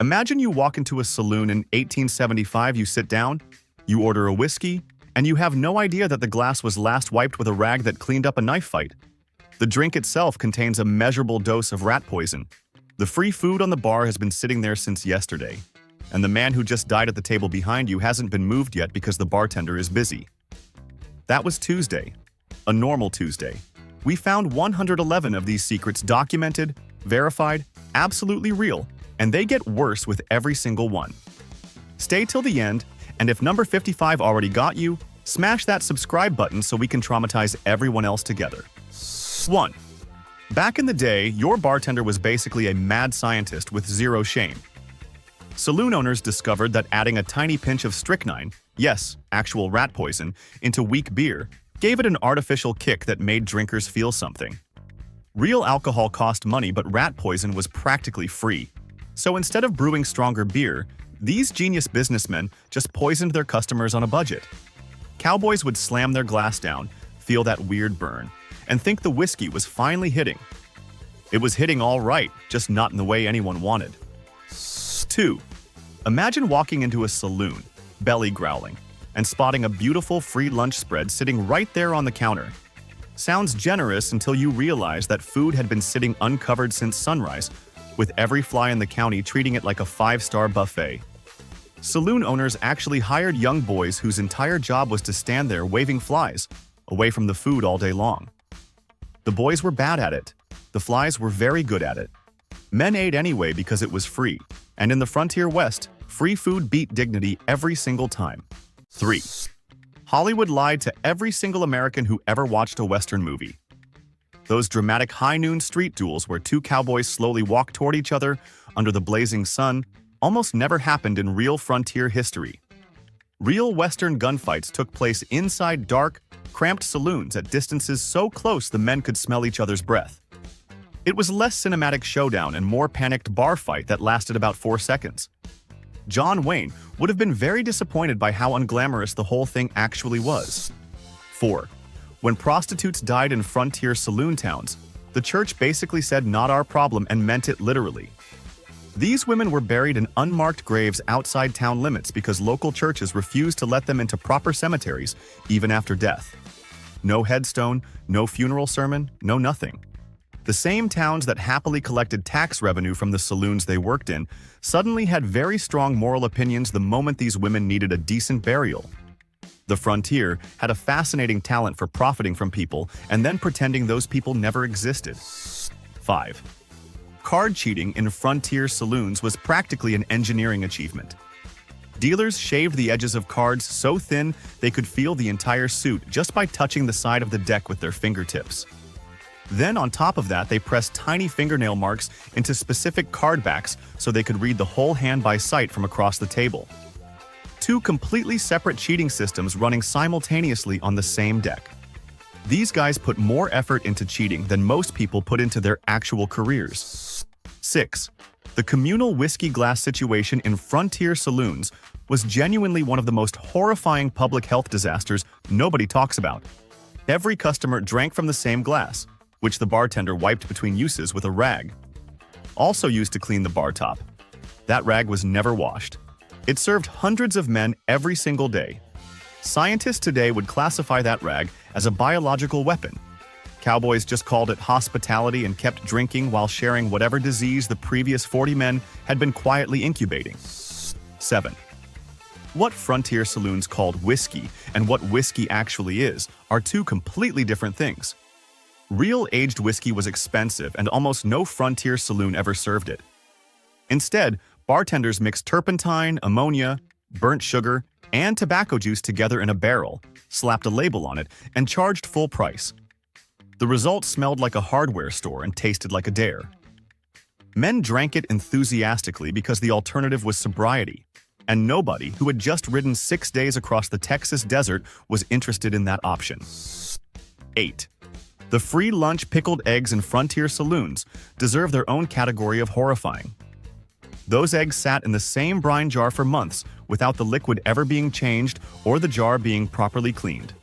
Imagine you walk into a saloon in 1875, you sit down, you order a whiskey, and you have no idea that the glass was last wiped with a rag that cleaned up a knife fight. The drink itself contains a measurable dose of rat poison. The free food on the bar has been sitting there since yesterday, and the man who just died at the table behind you hasn't been moved yet because the bartender is busy. That was Tuesday, a normal Tuesday. We found 111 of these secrets documented, verified, absolutely real, and they get worse with every single one. Stay till the end, and if number 55 already got you, smash that subscribe button so we can traumatize everyone else together. 1. Back in the day, your bartender was basically a mad scientist with zero shame. Saloon owners discovered that adding a tiny pinch of strychnine, yes, actual rat poison, into weak beer gave it an artificial kick that made drinkers feel something. Real alcohol cost money, but rat poison was practically free. So instead of brewing stronger beer, these genius businessmen just poisoned their customers on a budget. Cowboys would slam their glass down, feel that weird burn, and think the whiskey was finally hitting. It was hitting all right, just not in the way anyone wanted. 2. Imagine walking into a saloon, belly growling, and spotting a beautiful free lunch spread sitting right there on the counter. Sounds generous until you realize that food had been sitting uncovered since sunrise, with every fly in the county treating it like a 5-star buffet. Saloon owners actually hired young boys whose entire job was to stand there waving flies away from the food all day long. The boys were bad at it. The flies were very good at it. Men ate anyway because it was free, and in the frontier West, free food beat dignity every single time. 3. Hollywood lied to every single American who ever watched a Western movie. Those dramatic high-noon street duels where two cowboys slowly walk toward each other under the blazing sun almost never happened in real frontier history. Real Western gunfights took place inside dark, cramped saloons at distances so close the men could smell each other's breath. It was less cinematic showdown and more panicked bar fight that lasted about 4 seconds. John Wayne would have been very disappointed by how unglamorous the whole thing actually was. 4. When prostitutes died in frontier saloon towns, the church basically said not our problem and meant it literally. These women were buried in unmarked graves outside town limits because local churches refused to let them into proper cemeteries even after death. No headstone, no funeral sermon, no nothing. The same towns that happily collected tax revenue from the saloons they worked in suddenly had very strong moral opinions the moment these women needed a decent burial. The frontier had a fascinating talent for profiting from people and then pretending those people never existed. 5. Card cheating in frontier saloons was practically an engineering achievement. Dealers shaved the edges of cards so thin they could feel the entire suit just by touching the side of the deck with their fingertips. Then on top of that, they pressed tiny fingernail marks into specific card backs so they could read the whole hand by sight from across the table. 2 completely separate cheating systems running simultaneously on the same deck. These guys put more effort into cheating than most people put into their actual careers. 6. The communal whiskey glass situation in frontier saloons was genuinely one of the most horrifying public health disasters nobody talks about. Every customer drank from the same glass, which the bartender wiped between uses with a rag. Also used to clean the bar top. That rag was never washed. It served hundreds of men every single day. Scientists today would classify that rag as a biological weapon. Cowboys just called it hospitality and kept drinking while sharing whatever disease the previous 40 men had been quietly incubating. 7. What frontier saloons called whiskey and what whiskey actually is are 2 completely different things. Real aged whiskey was expensive and almost no frontier saloon ever served it. Instead, bartenders mixed turpentine, ammonia, burnt sugar, and tobacco juice together in a barrel, slapped a label on it, and charged full price. The result smelled like a hardware store and tasted like a dare. Men drank it enthusiastically because the alternative was sobriety, and nobody who had just ridden 6 days across the Texas desert was interested in that option. 8. The free lunch pickled eggs in frontier saloons deserve their own category of horrifying. Those eggs sat in the same brine jar for months without the liquid ever being changed or the jar being properly cleaned.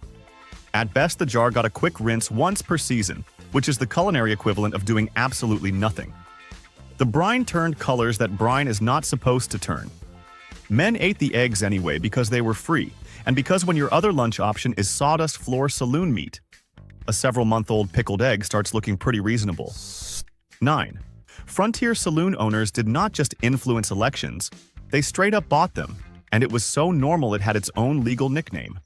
At best, the jar got a quick rinse once per season, which is the culinary equivalent of doing absolutely nothing. The brine turned colors that brine is not supposed to turn. Men ate the eggs anyway because they were free, and because when your other lunch option is sawdust floor saloon meat. A several-month-old pickled egg starts looking pretty reasonable. 9. Frontier saloon owners did not just influence elections, they straight up bought them, and it was so normal it had its own legal nickname.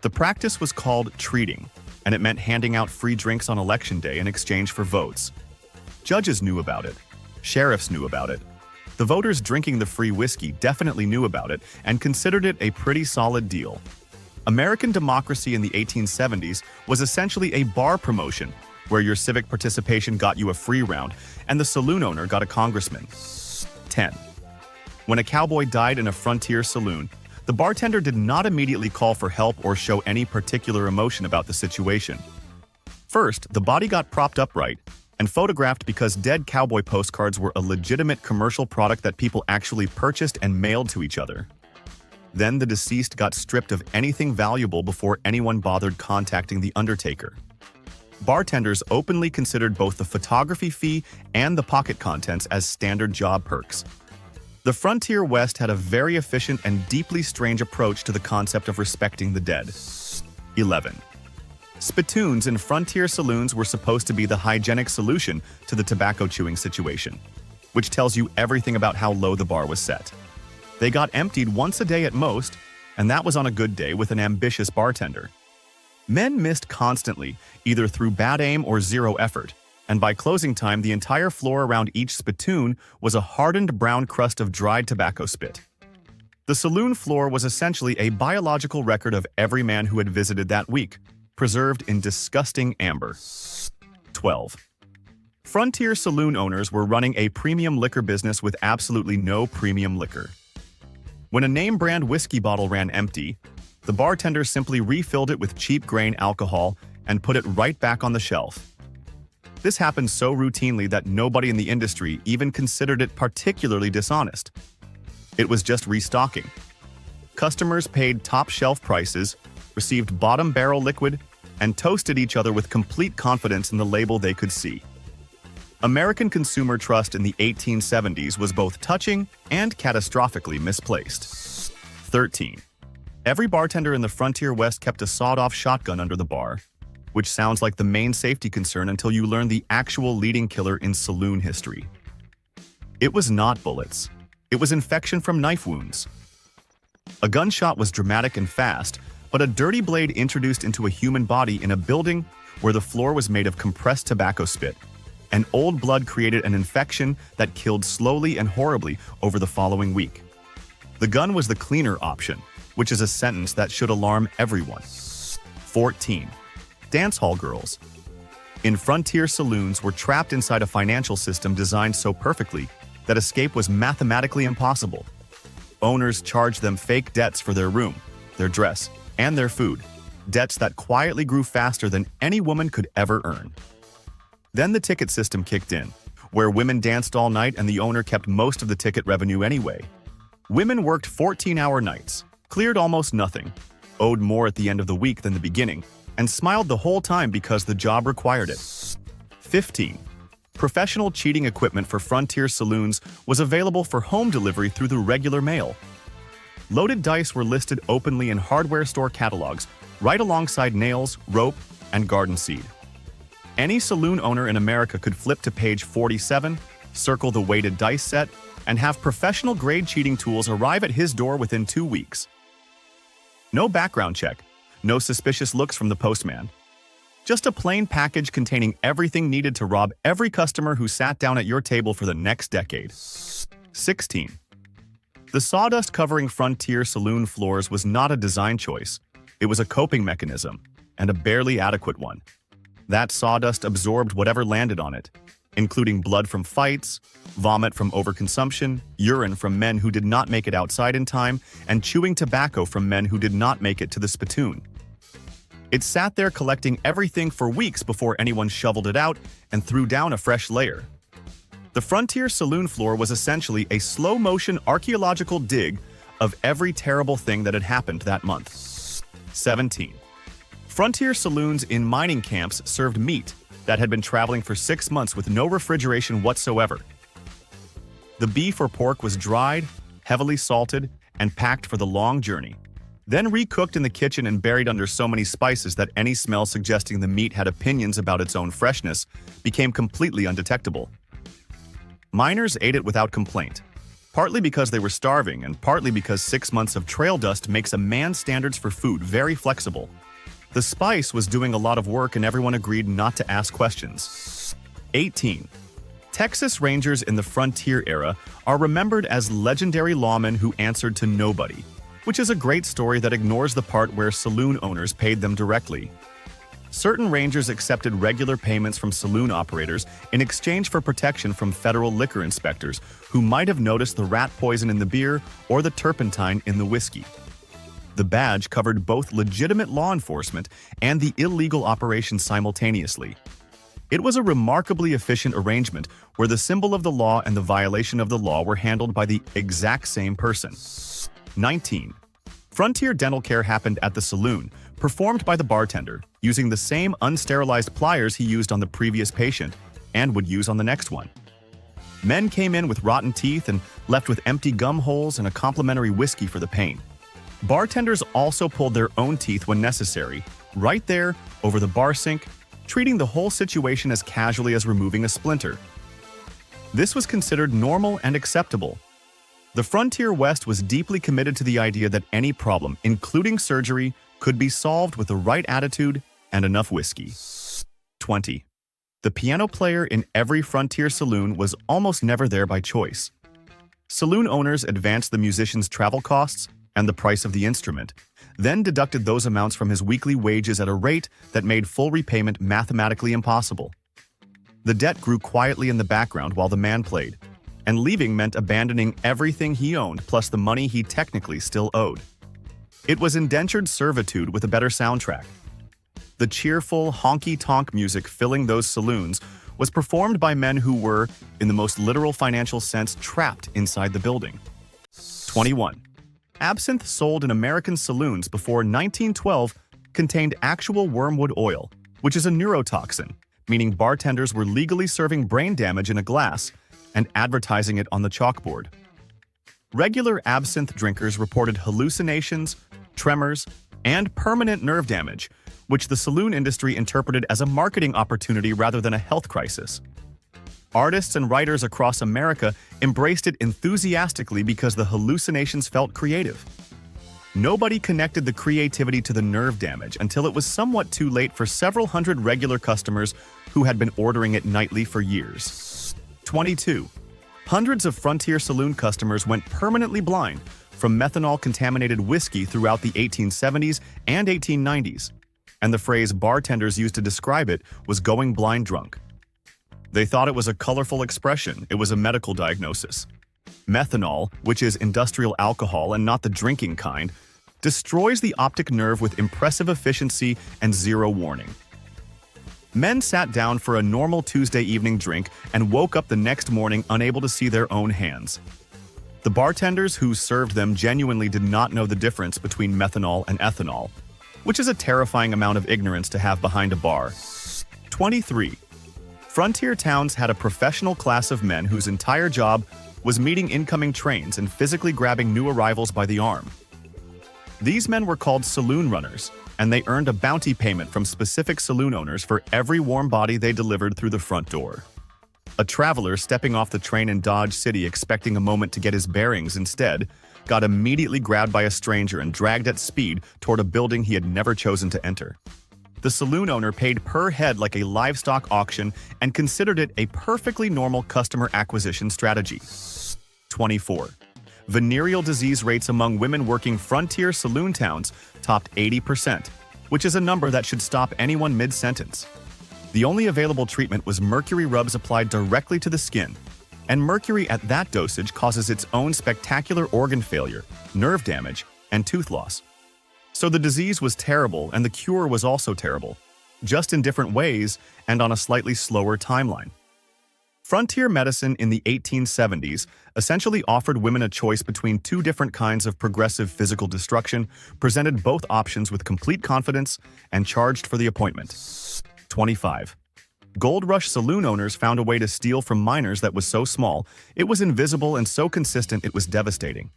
The practice was called treating, and it meant handing out free drinks on election day in exchange for votes. Judges knew about it. Sheriffs knew about it. The voters drinking the free whiskey definitely knew about it and considered it a pretty solid deal. American democracy in the 1870s was essentially a bar promotion, where your civic participation got you a free round and the saloon owner got a congressman. 10. When a cowboy died in a frontier saloon, the bartender did not immediately call for help or show any particular emotion about the situation. First, the body got propped upright and photographed because dead cowboy postcards were a legitimate commercial product that people actually purchased and mailed to each other. Then the deceased got stripped of anything valuable before anyone bothered contacting the undertaker. Bartenders openly considered both the photography fee and the pocket contents as standard job perks. The frontier West had a very efficient and deeply strange approach to the concept of respecting the dead. 11. Spittoons in frontier saloons were supposed to be the hygienic solution to the tobacco chewing situation, which tells you everything about how low the bar was set. They got emptied once a day at most, and that was on a good day with an ambitious bartender. Men missed constantly, either through bad aim or zero effort, and by closing time the entire floor around each spittoon was a hardened brown crust of dried tobacco spit. The saloon floor was essentially a biological record of every man who had visited that week, preserved in disgusting amber. 12. Frontier saloon owners were running a premium liquor business with absolutely no premium liquor. When a name-brand whiskey bottle ran empty, the bartender simply refilled it with cheap grain alcohol and put it right back on the shelf. This happened so routinely that nobody in the industry even considered it particularly dishonest. It was just restocking. Customers paid top-shelf prices, received bottom-barrel liquid, and toasted each other with complete confidence in the label they could see. American consumer trust in the 1870s was both touching and catastrophically misplaced. 13. Every bartender in the frontier West kept a sawed-off shotgun under the bar, which sounds like the main safety concern until you learn the actual leading killer in saloon history. It was not bullets. It was infection from knife wounds. A gunshot was dramatic and fast, but a dirty blade introduced into a human body in a building where the floor was made of compressed tobacco spit, and old blood created an infection that killed slowly and horribly over the following week. The gun was the cleaner option, which is a sentence that should alarm everyone. 14. Dance hall girls. In frontier saloons were trapped inside a financial system designed so perfectly that escape was mathematically impossible. Owners charged them fake debts for their room, their dress, and their food, debts that quietly grew faster than any woman could ever earn. Then the ticket system kicked in, where women danced all night and the owner kept most of the ticket revenue anyway. Women worked 14-hour nights, cleared almost nothing, owed more at the end of the week than the beginning, and smiled the whole time because the job required it. 15. Professional cheating equipment for frontier saloons was available for home delivery through the regular mail. Loaded dice were listed openly in hardware store catalogs, right alongside nails, rope, and garden seed. Any saloon owner in America could flip to page 47, circle the weighted dice set, and have professional-grade cheating tools arrive at his door within 2 weeks. No background check, no suspicious looks from the postman. Just a plain package containing everything needed to rob every customer who sat down at your table for the next decade. 16. The sawdust covering frontier saloon floors was not a design choice. It was a coping mechanism, and a barely adequate one. That sawdust absorbed whatever landed on it, including blood from fights, vomit from overconsumption, urine from men who did not make it outside in time, and chewing tobacco from men who did not make it to the spittoon. It sat there collecting everything for weeks before anyone shoveled it out and threw down a fresh layer. The frontier saloon floor was essentially a slow-motion archaeological dig of every terrible thing that had happened that month. 17. Frontier saloons in mining camps served meat that had been traveling for 6 months with no refrigeration whatsoever. The beef or pork was dried, heavily salted, and packed for the long journey. Then recooked in the kitchen and buried under so many spices that any smell suggesting the meat had opinions about its own freshness became completely undetectable. Miners ate it without complaint, partly because they were starving and partly because 6 months of trail dust makes a man's standards for food very flexible. The spice was doing a lot of work and everyone agreed not to ask questions. 18. Texas Rangers in the frontier era are remembered as legendary lawmen who answered to nobody, which is a great story that ignores the part where saloon owners paid them directly. Certain rangers accepted regular payments from saloon operators in exchange for protection from federal liquor inspectors who might have noticed the rat poison in the beer or the turpentine in the whiskey. The badge covered both legitimate law enforcement and the illegal operation simultaneously. It was a remarkably efficient arrangement where the symbol of the law and the violation of the law were handled by the exact same person. 19. Frontier dental care happened at the saloon, performed by the bartender, using the same unsterilized pliers he used on the previous patient and would use on the next one. Men came in with rotten teeth and left with empty gum holes and a complimentary whiskey for the pain. Bartenders also pulled their own teeth when necessary, right there over the bar sink, treating the whole situation as casually as removing a splinter. This was considered normal and acceptable. The Frontier West was deeply committed to the idea that any problem, including surgery, could be solved with the right attitude and enough whiskey. 20. The piano player in every frontier saloon was almost never there by choice. Saloon owners advanced the musician's travel costs and the price of the instrument, then deducted those amounts from his weekly wages at a rate that made full repayment mathematically impossible. The debt grew quietly in the background while the man played, and leaving meant abandoning everything he owned plus the money he technically still owed. It was indentured servitude with a better soundtrack. The cheerful, honky-tonk music filling those saloons was performed by men who were, in the most literal financial sense, trapped inside the building. 21. Absinthe sold in American saloons before 1912 contained actual wormwood oil, which is a neurotoxin, meaning bartenders were legally serving brain damage in a glass and advertising it on the chalkboard. Regular absinthe drinkers reported hallucinations, tremors, and permanent nerve damage, which the saloon industry interpreted as a marketing opportunity rather than a health crisis. Artists and writers across America embraced it enthusiastically because the hallucinations felt creative. Nobody connected the creativity to the nerve damage until it was somewhat too late for several hundred regular customers who had been ordering it nightly for years. 22. Hundreds of Frontier Saloon customers went permanently blind from methanol-contaminated whiskey throughout the 1870s and 1890s, and the phrase bartenders used to describe it was going blind drunk. They thought it was a colorful expression. It was a medical diagnosis. Methanol, which is industrial alcohol and not the drinking kind, destroys the optic nerve with impressive efficiency and zero warning. Men sat down for a normal Tuesday evening drink and woke up the next morning unable to see their own hands. The bartenders who served them genuinely did not know the difference between methanol and ethanol, which is a terrifying amount of ignorance to have behind a bar. 23. Frontier towns had a professional class of men whose entire job was meeting incoming trains and physically grabbing new arrivals by the arm. These men were called saloon runners, and they earned a bounty payment from specific saloon owners for every warm body they delivered through the front door. A traveler stepping off the train in Dodge City expecting a moment to get his bearings instead got immediately grabbed by a stranger and dragged at speed toward a building he had never chosen to enter. The saloon owner paid per head like a livestock auction and considered it a perfectly normal customer acquisition strategy. 24. Venereal disease rates among women working frontier saloon towns topped 80%, which is a number that should stop anyone mid-sentence. The only available treatment was mercury rubs applied directly to the skin, and mercury at that dosage causes its own spectacular organ failure, nerve damage, and tooth loss. So the disease was terrible and the cure was also terrible, just in different ways and on a slightly slower timeline. Frontier medicine in the 1870s essentially offered women a choice between two different kinds of progressive physical destruction, presented both options with complete confidence, and charged for the appointment. 25. Gold Rush saloon owners found a way to steal from miners that was so small, it was invisible, and so consistent it was devastating.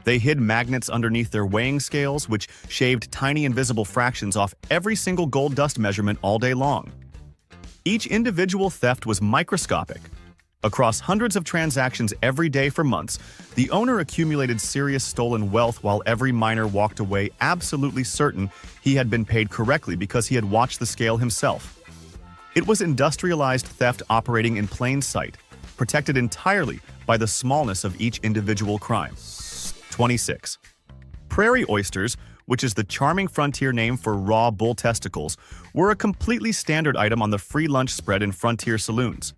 They hid magnets underneath their weighing scales, which shaved tiny invisible fractions off every single gold dust measurement all day long. Each individual theft was microscopic. Across hundreds of transactions every day for months, the owner accumulated serious stolen wealth while every miner walked away absolutely certain he had been paid correctly because he had watched the scale himself. It was industrialized theft operating in plain sight, protected entirely by the smallness of each individual crime. 26. Prairie oysters, which is the charming frontier name for raw bull testicles, were a completely standard item on the free lunch spread in frontier saloons.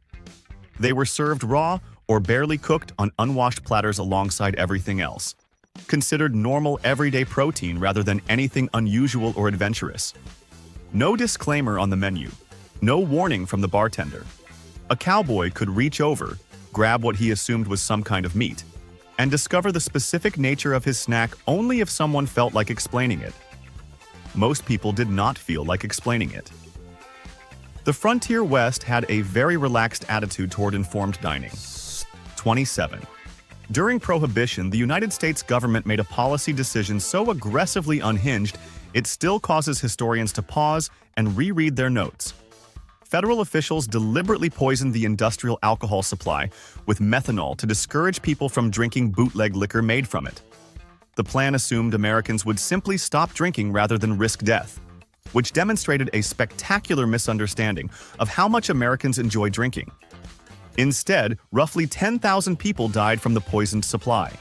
They were served raw or barely cooked on unwashed platters alongside everything else, considered normal everyday protein rather than anything unusual or adventurous. No disclaimer on the menu, no warning from the bartender. A cowboy could reach over, grab what he assumed was some kind of meat, and discover the specific nature of his snack only if someone felt like explaining it. Most people did not feel like explaining it. The Frontier West had a very relaxed attitude toward informed dining. 27. During Prohibition, the United States government made a policy decision so aggressively unhinged, it still causes historians to pause and reread their notes. Federal officials deliberately poisoned the industrial alcohol supply with methanol to discourage people from drinking bootleg liquor made from it. The plan assumed Americans would simply stop drinking rather than risk death, which demonstrated a spectacular misunderstanding of how much Americans enjoy drinking. Instead, roughly 10,000 people died from the poisoned supply.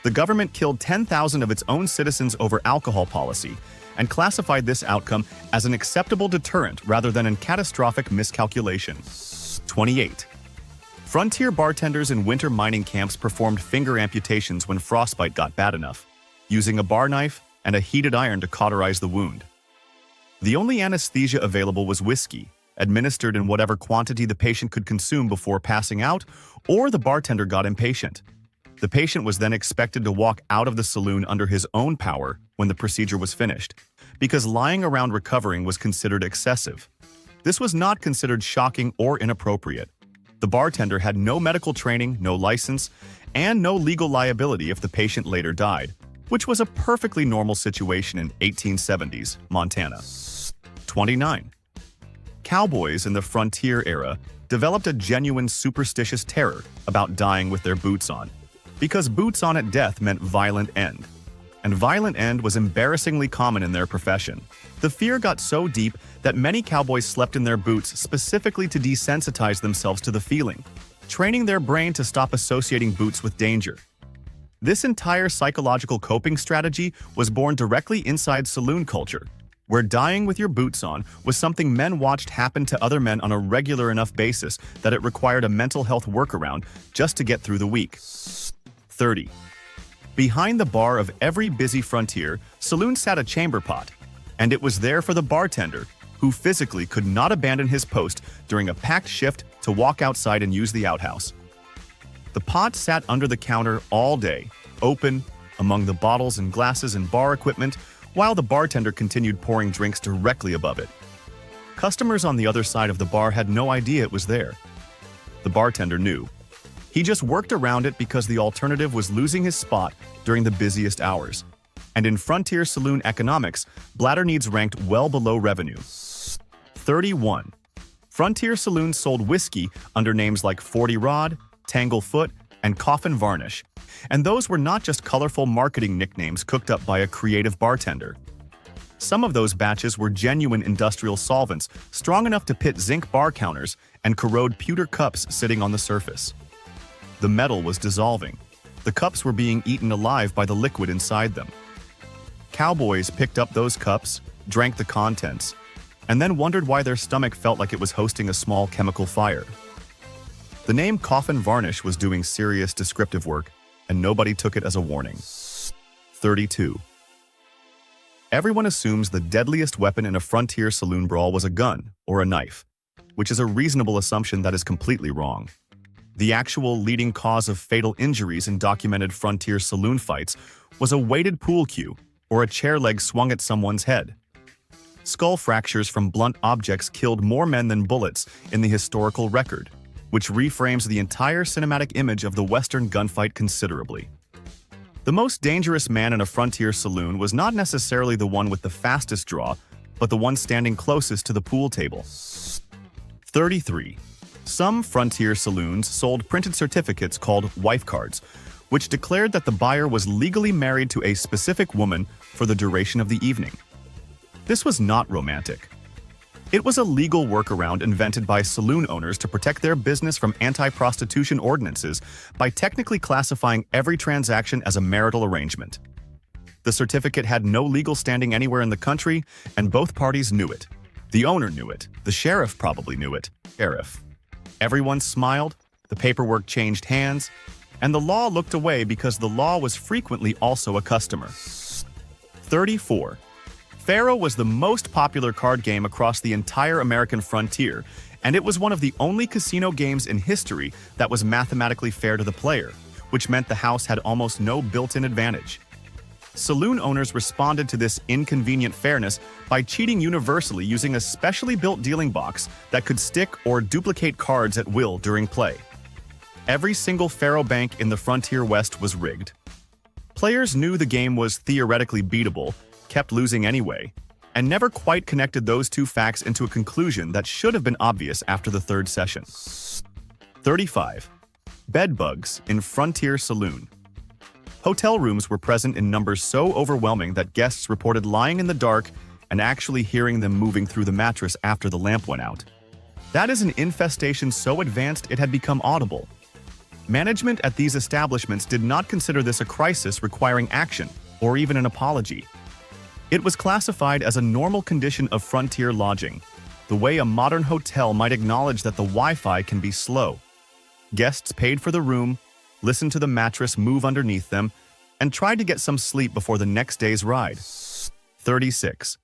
The government killed 10,000 of its own citizens over alcohol policy, and classified this outcome as an acceptable deterrent rather than a catastrophic miscalculation. 28. Frontier bartenders in winter mining camps performed finger amputations when frostbite got bad enough, using a bar knife and a heated iron to cauterize the wound. The only anesthesia available was whiskey, administered in whatever quantity the patient could consume before passing out, or the bartender got impatient. The patient was then expected to walk out of the saloon under his own power when the procedure was finished, because lying around recovering was considered excessive. This was not considered shocking or inappropriate. The bartender had no medical training, no license, and no legal liability if the patient later died, which was a perfectly normal situation in 1870s Montana. 29. Cowboys in the frontier era developed a genuine superstitious terror about dying with their boots on, because boots on at death meant violent end. And violent end was embarrassingly common in their profession. The fear got so deep that many cowboys slept in their boots specifically to desensitize themselves to the feeling, training their brain to stop associating boots with danger. This entire psychological coping strategy was born directly inside saloon culture, where dying with your boots on was something men watched happen to other men on a regular enough basis that it required a mental health workaround just to get through the week. 30. Behind the bar of every busy frontier saloon sat a chamber pot, and it was there for the bartender, who physically could not abandon his post during a packed shift to walk outside and use the outhouse. The pot sat under the counter all day, open, among the bottles and glasses and bar equipment, while the bartender continued pouring drinks directly above it. Customers on the other side of the bar had no idea it was there. The bartender knew. He just worked around it because the alternative was losing his spot during the busiest hours. And in frontier saloon economics, bladder needs ranked well below revenue. 31. Frontier saloons sold whiskey under names like 40 Rod, Tanglefoot, and Coffin Varnish. And those were not just colorful marketing nicknames cooked up by a creative bartender. Some of those batches were genuine industrial solvents, strong enough to pit zinc bar counters and corrode pewter cups sitting on the surface. The metal was dissolving. The cups were being eaten alive by the liquid inside them. Cowboys picked up those cups, drank the contents, and then wondered why their stomach felt like it was hosting a small chemical fire. The name Coffin Varnish was doing serious descriptive work, and nobody took it as a warning. 32. Everyone assumes the deadliest weapon in a frontier saloon brawl was a gun or a knife, which is a reasonable assumption that is completely wrong. The actual leading cause of fatal injuries in documented frontier saloon fights was a weighted pool cue or a chair leg swung at someone's head. Skull fractures from blunt objects killed more men than bullets in the historical record, which reframes the entire cinematic image of the Western gunfight considerably. The most dangerous man in a frontier saloon was not necessarily the one with the fastest draw, but the one standing closest to the pool table. 33. Some frontier saloons sold printed certificates called wife cards, which declared that the buyer was legally married to a specific woman for the duration of the evening. This was not romantic. It was a legal workaround invented by saloon owners to protect their business from anti-prostitution ordinances by technically classifying every transaction as a marital arrangement. The certificate had no legal standing anywhere in the country, and both parties knew it. The owner knew it. The sheriff probably knew it. Everyone smiled, the paperwork changed hands, and the law looked away because the law was frequently also a customer. 34. Faro was the most popular card game across the entire American frontier, and it was one of the only casino games in history that was mathematically fair to the player, which meant the house had almost no built-in advantage. Saloon owners responded to this inconvenient fairness by cheating universally using a specially built dealing box that could stick or duplicate cards at will during play. Every single faro bank in the frontier West was rigged. Players knew the game was theoretically beatable, kept losing anyway, and never quite connected those two facts into a conclusion that should have been obvious after the third session. 35. Bedbugs in Frontier Saloon. Hotel rooms were present in numbers so overwhelming that guests reported lying in the dark and actually hearing them moving through the mattress after the lamp went out. That is an infestation so advanced it had become audible. Management at these establishments did not consider this a crisis requiring action or even an apology. It was classified as a normal condition of frontier lodging, the way a modern hotel might acknowledge that the Wi-Fi can be slow. Guests paid for the room, listened to the mattress move underneath them, and tried to get some sleep before the next day's ride. 36.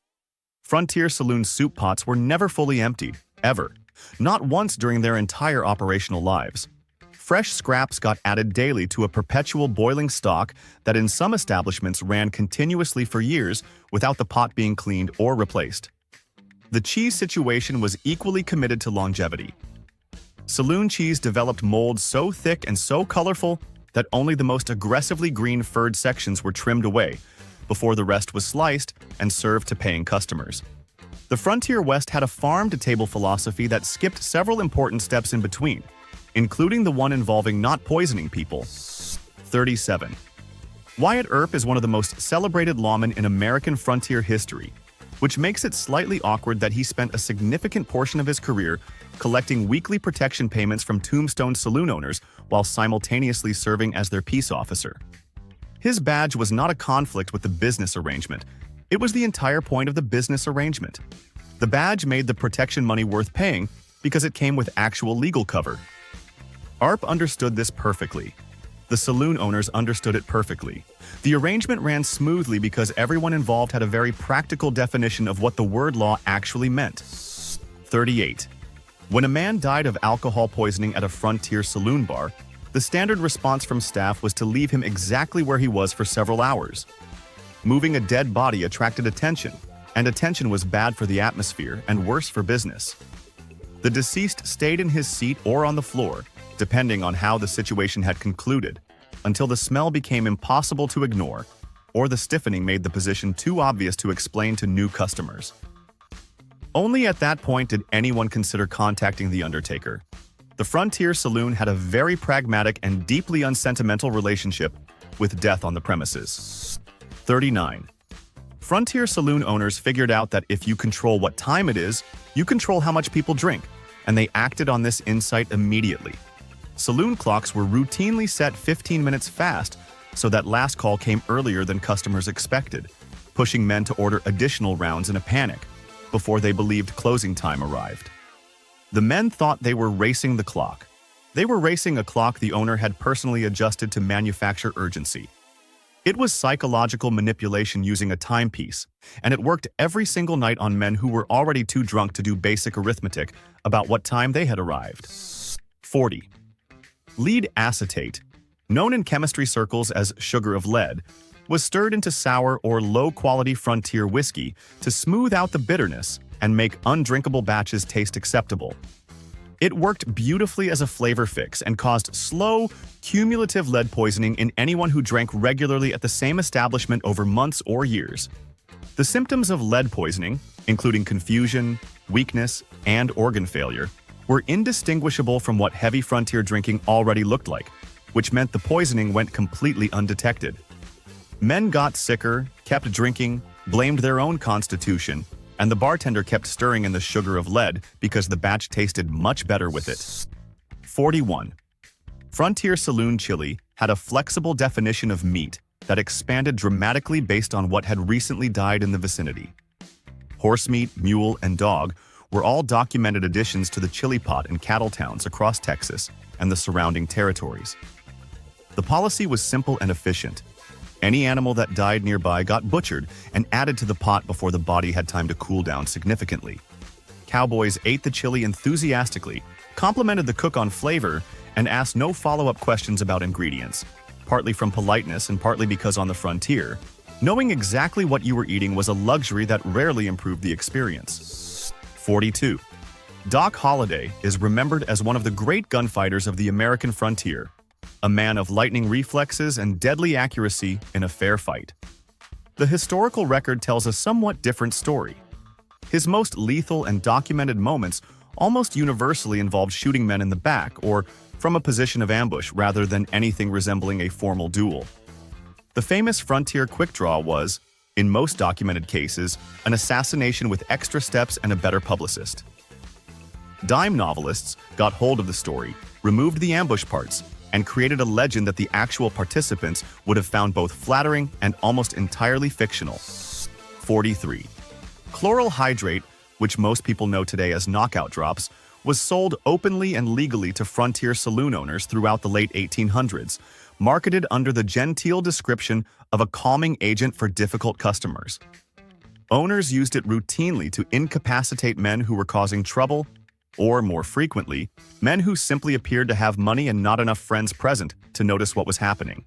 Frontier Saloon soup pots were never fully emptied, ever. Not once during their entire operational lives. Fresh scraps got added daily to a perpetual boiling stock that in some establishments ran continuously for years without the pot being cleaned or replaced. The cheese situation was equally committed to longevity. Saloon cheese developed molds so thick and so colorful that only the most aggressively green furred sections were trimmed away, before the rest was sliced and served to paying customers. The Frontier West had a farm-to-table philosophy that skipped several important steps in between, including the one involving not poisoning people. 37. Wyatt Earp is one of the most celebrated lawmen in American frontier history, which makes it slightly awkward that he spent a significant portion of his career collecting weekly protection payments from Tombstone saloon owners while simultaneously serving as their peace officer. His badge was not a conflict with the business arrangement. It was the entire point of the business arrangement. The badge made the protection money worth paying because it came with actual legal cover. Arp understood this perfectly. The saloon owners understood it perfectly. The arrangement ran smoothly because everyone involved had a very practical definition of what the word law actually meant. 38. When a man died of alcohol poisoning at a frontier saloon bar, the standard response from staff was to leave him exactly where he was for several hours. Moving a dead body attracted attention, and attention was bad for the atmosphere and worse for business. The deceased stayed in his seat or on the floor, depending on how the situation had concluded, until the smell became impossible to ignore, or the stiffening made the position too obvious to explain to new customers. Only at that point did anyone consider contacting the undertaker. The Frontier Saloon had a very pragmatic and deeply unsentimental relationship with death on the premises. 39. Frontier Saloon owners figured out that if you control what time it is, you control how much people drink, and they acted on this insight immediately. Saloon clocks were routinely set 15 minutes fast, so that last call came earlier than customers expected, pushing men to order additional rounds in a panic before they believed closing time arrived. The men thought they were racing the clock. They were racing a clock the owner had personally adjusted to manufacture urgency. It was psychological manipulation using a timepiece, and it worked every single night on men who were already too drunk to do basic arithmetic about what time they had arrived. 40. Lead acetate, known in chemistry circles as sugar of lead, was stirred into sour or low-quality frontier whiskey to smooth out the bitterness and make undrinkable batches taste acceptable. It worked beautifully as a flavor fix and caused slow, cumulative lead poisoning in anyone who drank regularly at the same establishment over months or years. The symptoms of lead poisoning, including confusion, weakness, and organ failure, were indistinguishable from what heavy frontier drinking already looked like, which meant the poisoning went completely undetected. Men got sicker, kept drinking, blamed their own constitution, and the bartender kept stirring in the sugar of lead because the batch tasted much better with it. 41. Frontier Saloon chili had a flexible definition of meat that expanded dramatically based on what had recently died in the vicinity. Horse meat, mule, and dog were all documented additions to the chili pot in cattle towns across Texas and the surrounding territories. The policy was simple and efficient. Any animal that died nearby got butchered and added to the pot before the body had time to cool down significantly. Cowboys ate the chili enthusiastically, complimented the cook on flavor, and asked no follow-up questions about ingredients, partly from politeness and partly because on the frontier, knowing exactly what you were eating was a luxury that rarely improved the experience. 42. Doc Holliday is remembered as one of the great gunfighters of the American frontier, a man of lightning reflexes and deadly accuracy in a fair fight. The historical record tells a somewhat different story. His most lethal and documented moments almost universally involved shooting men in the back or from a position of ambush rather than anything resembling a formal duel. The famous frontier quick draw was, in most documented cases, an assassination with extra steps and a better publicist. Dime novelists got hold of the story, removed the ambush parts, and created a legend that the actual participants would have found both flattering and almost entirely fictional. 43. Chloral hydrate, which most people know today as knockout drops, was sold openly and legally to frontier saloon owners throughout the late 1800s, marketed under the genteel description of a calming agent for difficult customers. Owners used it routinely to incapacitate men who were causing trouble, or more frequently, men who simply appeared to have money and not enough friends present to notice what was happening.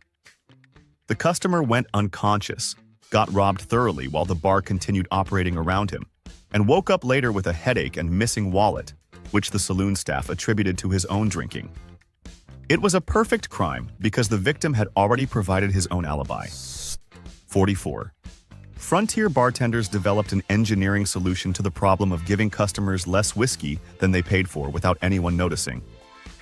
The customer went unconscious, got robbed thoroughly while the bar continued operating around him, and woke up later with a headache and missing wallet, which the saloon staff attributed to his own drinking. It was a perfect crime because the victim had already provided his own alibi. 44. Frontier bartenders developed an engineering solution to the problem of giving customers less whiskey than they paid for without anyone noticing.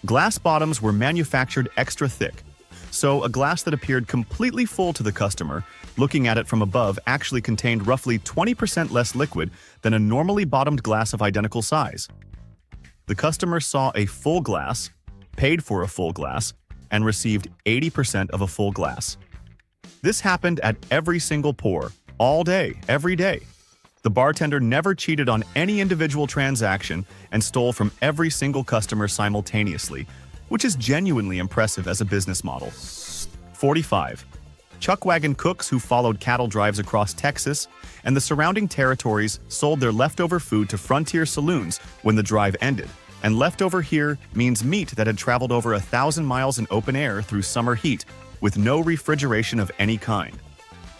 Glass bottoms were manufactured extra thick, so a glass that appeared completely full to the customer, looking at it from above, actually contained roughly 20% less liquid than a normally bottomed glass of identical size. The customer saw a full glass, paid for a full glass, and received 80% of a full glass. This happened at every single pour, all day, every day. The bartender never cheated on any individual transaction and stole from every single customer simultaneously, which is genuinely impressive as a business model. 45. Chuckwagon cooks who followed cattle drives across Texas and the surrounding territories sold their leftover food to frontier saloons when the drive ended. And leftover here means meat that had traveled over 1,000 miles in open air through summer heat with no refrigeration of any kind.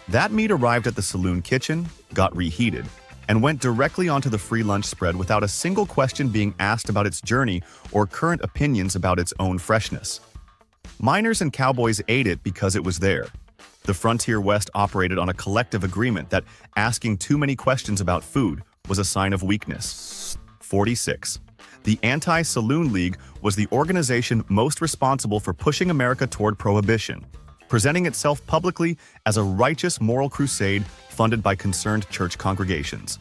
That meat arrived at the saloon kitchen, got reheated, and went directly onto the free lunch spread without a single question being asked about its journey or current opinions about its own freshness. Miners and cowboys ate it because it was there. The Frontier West operated on a collective agreement that asking too many questions about food was a sign of weakness. 46. The Anti-Saloon League was the organization most responsible for pushing America toward prohibition, presenting itself publicly as a righteous moral crusade funded by concerned church congregations.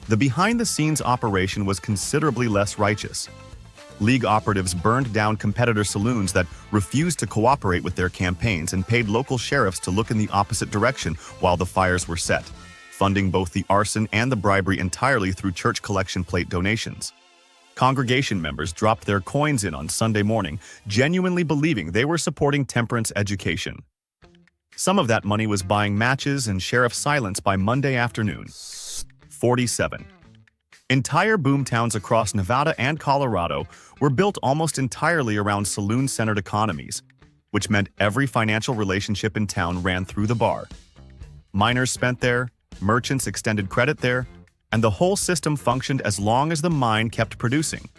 The behind-the-scenes operation was considerably less righteous. League operatives burned down competitor saloons that refused to cooperate with their campaigns and paid local sheriffs to look in the opposite direction while the fires were set, funding both the arson and the bribery entirely through church collection plate donations. Congregation members dropped their coins in on Sunday morning, genuinely believing they were supporting temperance education. Some of that money was buying matches and sheriff silence by Monday afternoon. 47. Entire boomtowns across Nevada and Colorado were built almost entirely around saloon-centered economies, which meant every financial relationship in town ran through the bar, Miners spent there, merchants extended credit there, and the whole system functioned as long as the mine kept producing.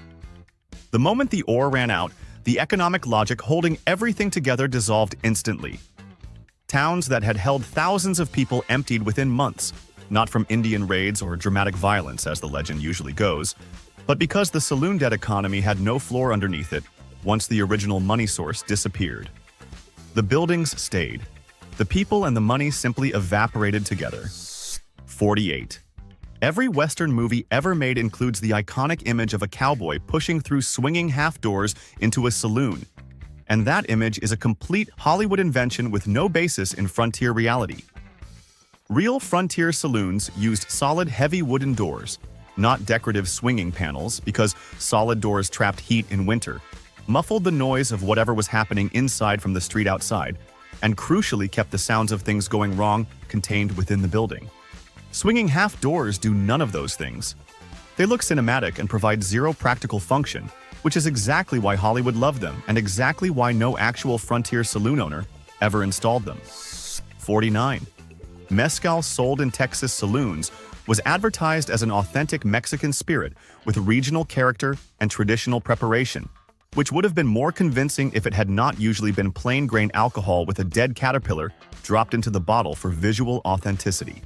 The moment the ore ran out, the economic logic holding everything together dissolved instantly. Towns that had held thousands of people emptied within months, not from Indian raids or dramatic violence, as the legend usually goes, but because the saloon debt economy had no floor underneath it once the original money source disappeared. The buildings stayed. The people and the money simply evaporated together. 48. Every Western movie ever made includes the iconic image of a cowboy pushing through swinging half doors into a saloon. And that image is a complete Hollywood invention with no basis in frontier reality. Real frontier saloons used solid, heavy wooden doors, not decorative swinging panels, because solid doors trapped heat in winter, muffled the noise of whatever was happening inside from the street outside, and crucially kept the sounds of things going wrong contained within the building. Swinging half doors do none of those things. They look cinematic and provide zero practical function, which is exactly why Hollywood loved them and exactly why no actual frontier saloon owner ever installed them. 49. Mezcal sold in Texas saloons was advertised as an authentic Mexican spirit with regional character and traditional preparation, which would have been more convincing if it had not usually been plain grain alcohol with a dead caterpillar dropped into the bottle for visual authenticity.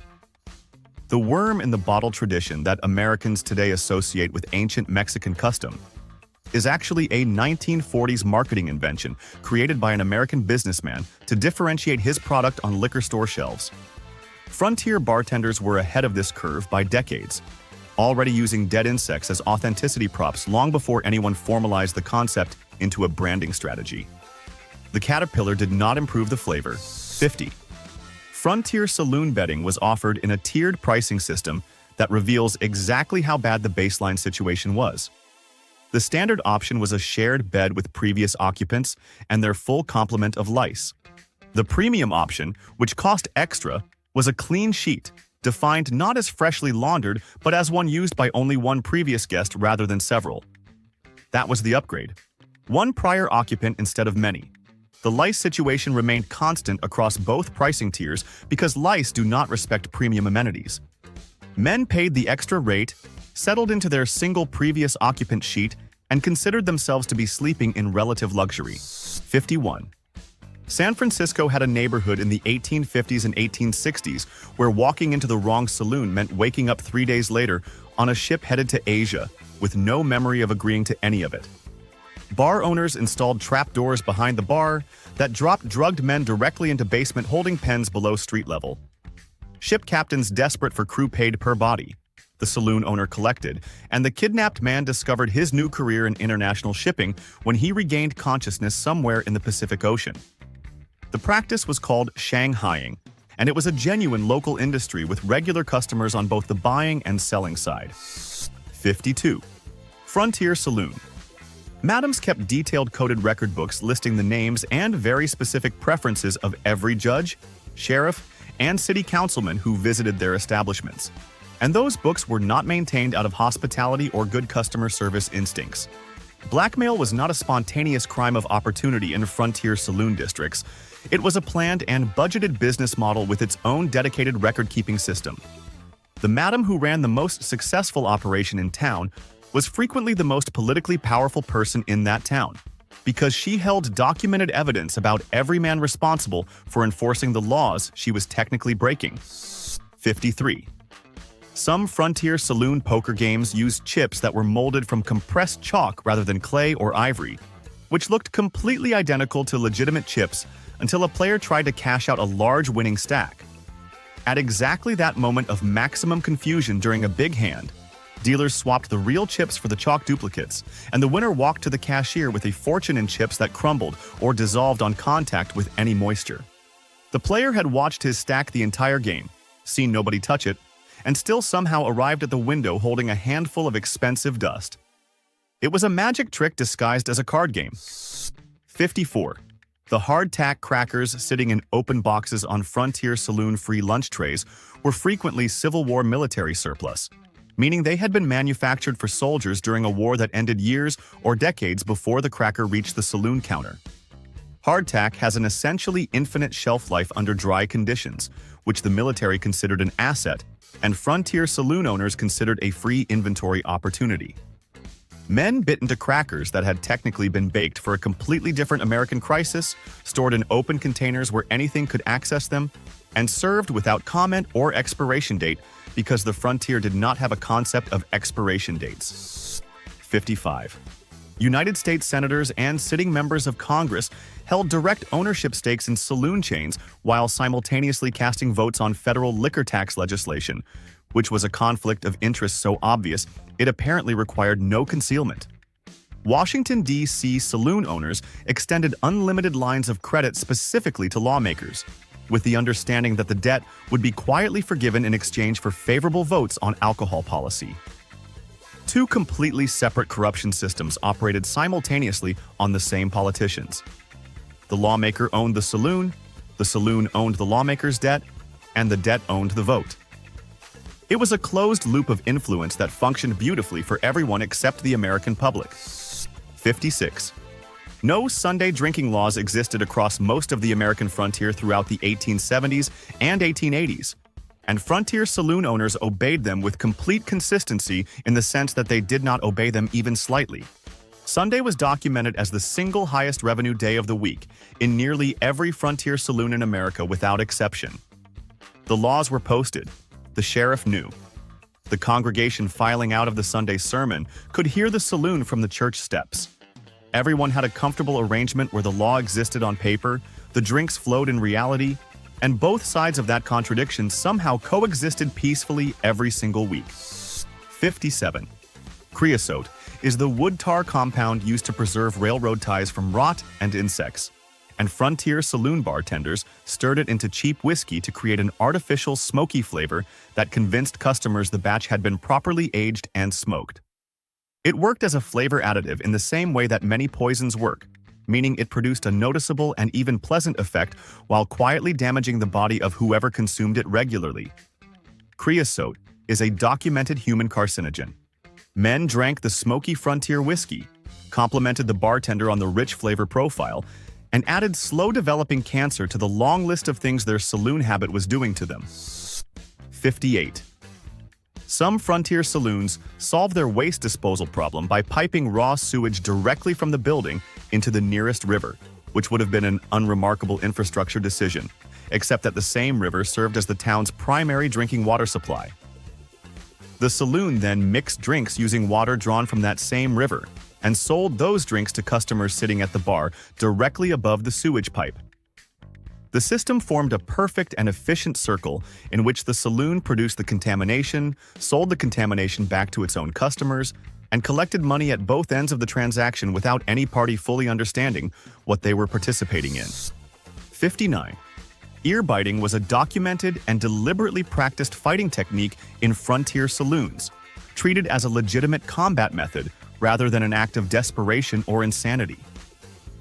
The worm in the bottle tradition that Americans today associate with ancient Mexican custom is actually a 1940s marketing invention created by an American businessman to differentiate his product on liquor store shelves. Frontier bartenders were ahead of this curve by decades, already using dead insects as authenticity props long before anyone formalized the concept into a branding strategy. The caterpillar did not improve the flavor. 50. Frontier saloon betting was offered in a tiered pricing system that reveals exactly how bad the baseline situation was. The standard option was a shared bed with previous occupants and their full complement of lice. The premium option, which cost extra, was a clean sheet, defined not as freshly laundered, but as one used by only one previous guest rather than several. That was the upgrade. One prior occupant instead of many. The lice situation remained constant across both pricing tiers because lice do not respect premium amenities. Men paid the extra rate, settled into their single previous occupant sheet, and considered themselves to be sleeping in relative luxury. 51. San Francisco had a neighborhood in the 1850s and 1860s where walking into the wrong saloon meant waking up 3 days later on a ship headed to Asia with no memory of agreeing to any of it. Bar owners installed trapdoors behind the bar that dropped drugged men directly into basement holding pens below street level. Ship captains desperate for crew paid per body. The saloon owner collected, and the kidnapped man discovered his new career in international shipping when he regained consciousness somewhere in the Pacific Ocean. The practice was called shanghaiing, and it was a genuine local industry with regular customers on both the buying and selling side. 52. Frontier Saloon. Madams kept detailed coded record books listing the names and very specific preferences of every judge, sheriff, and city councilman who visited their establishments. And those books were not maintained out of hospitality or good customer service instincts. Blackmail was not a spontaneous crime of opportunity in frontier saloon districts. It was a planned and budgeted business model with its own dedicated record-keeping system. The madam who ran the most successful operation in town was frequently the most politically powerful person in that town, because she held documented evidence about every man responsible for enforcing the laws she was technically breaking. 53. Some frontier saloon poker games used chips that were molded from compressed chalk rather than clay or ivory, which looked completely identical to legitimate chips until a player tried to cash out a large winning stack. At exactly that moment of maximum confusion during a big hand, dealers swapped the real chips for the chalk duplicates, and the winner walked to the cashier with a fortune in chips that crumbled or dissolved on contact with any moisture. The player had watched his stack the entire game, seen nobody touch it, and still somehow arrived at the window holding a handful of expensive dust. It was a magic trick disguised as a card game. 54. The hardtack crackers sitting in open boxes on frontier saloon free lunch trays were frequently Civil War military surplus, meaning they had been manufactured for soldiers during a war that ended years or decades before the cracker reached the saloon counter. Hardtack has an essentially infinite shelf life under dry conditions, which the military considered an asset, and frontier saloon owners considered a free inventory opportunity. Men bit into crackers that had technically been baked for a completely different American crisis, stored in open containers where anything could access them, and served without comment or expiration date because the frontier did not have a concept of expiration dates. 55. United States senators and sitting members of Congress held direct ownership stakes in saloon chains while simultaneously casting votes on federal liquor tax legislation, which was a conflict of interest so obvious it apparently required no concealment. Washington, D.C. saloon owners extended unlimited lines of credit specifically to lawmakers, with the understanding that the debt would be quietly forgiven in exchange for favorable votes on alcohol policy. Two completely separate corruption systems operated simultaneously on the same politicians. The lawmaker owned the saloon owned the lawmaker's debt, and the debt owned the vote. It was a closed loop of influence that functioned beautifully for everyone except the American public. 56. No Sunday drinking laws existed across most of the American frontier throughout the 1870s and 1880s, and frontier saloon owners obeyed them with complete consistency in the sense that they did not obey them even slightly. Sunday was documented as the single highest revenue day of the week in nearly every frontier saloon in America without exception. The laws were posted. The sheriff knew. The congregation filing out of the Sunday sermon could hear the saloon from the church steps. Everyone had a comfortable arrangement where the law existed on paper, the drinks flowed in reality, and both sides of that contradiction somehow coexisted peacefully every single week. 57. Creosote is the wood tar compound used to preserve railroad ties from rot and insects, and frontier saloon bartenders stirred it into cheap whiskey to create an artificial smoky flavor that convinced customers the batch had been properly aged and smoked. It worked as a flavor additive in the same way that many poisons work, meaning it produced a noticeable and even pleasant effect while quietly damaging the body of whoever consumed it regularly. Creosote is a documented human carcinogen. Men drank the smoky frontier whiskey, complimented the bartender on the rich flavor profile, and added slow-developing cancer to the long list of things their saloon habit was doing to them. 58. Some frontier saloons solved their waste disposal problem by piping raw sewage directly from the building into the nearest river, which would have been an unremarkable infrastructure decision, except that the same river served as the town's primary drinking water supply. The saloon then mixed drinks using water drawn from that same river and sold those drinks to customers sitting at the bar directly above the sewage pipe. The system formed a perfect and efficient circle in which the saloon produced the contamination, sold the contamination back to its own customers, and collected money at both ends of the transaction without any party fully understanding what they were participating in. 59. Ear biting was a documented and deliberately practiced fighting technique in frontier saloons, treated as a legitimate combat method rather than an act of desperation or insanity.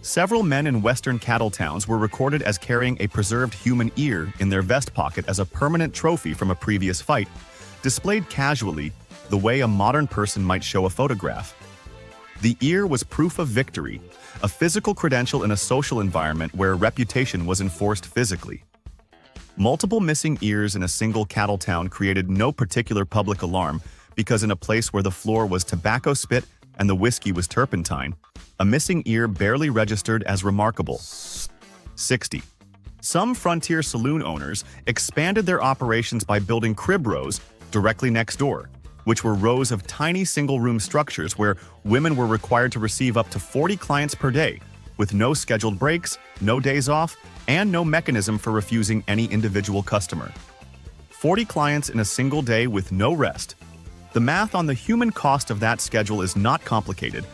Several men in western cattle towns were recorded as carrying a preserved human ear in their vest pocket as a permanent trophy from a previous fight, displayed casually the way a modern person might show a photograph. The ear was proof of victory, a physical credential in a social environment where reputation was enforced physically. Multiple missing ears in a single cattle town created no particular public alarm because in a place where the floor was tobacco spit and the whiskey was turpentine, a missing ear barely registered as remarkable. 60. Some frontier saloon owners expanded their operations by building crib rows directly next door, which were rows of tiny single-room structures where women were required to receive up to 40 clients per day, with no scheduled breaks, no days off, and no mechanism for refusing any individual customer. 40 clients in a single day with no rest. The math on the human cost of that schedule is not complicated,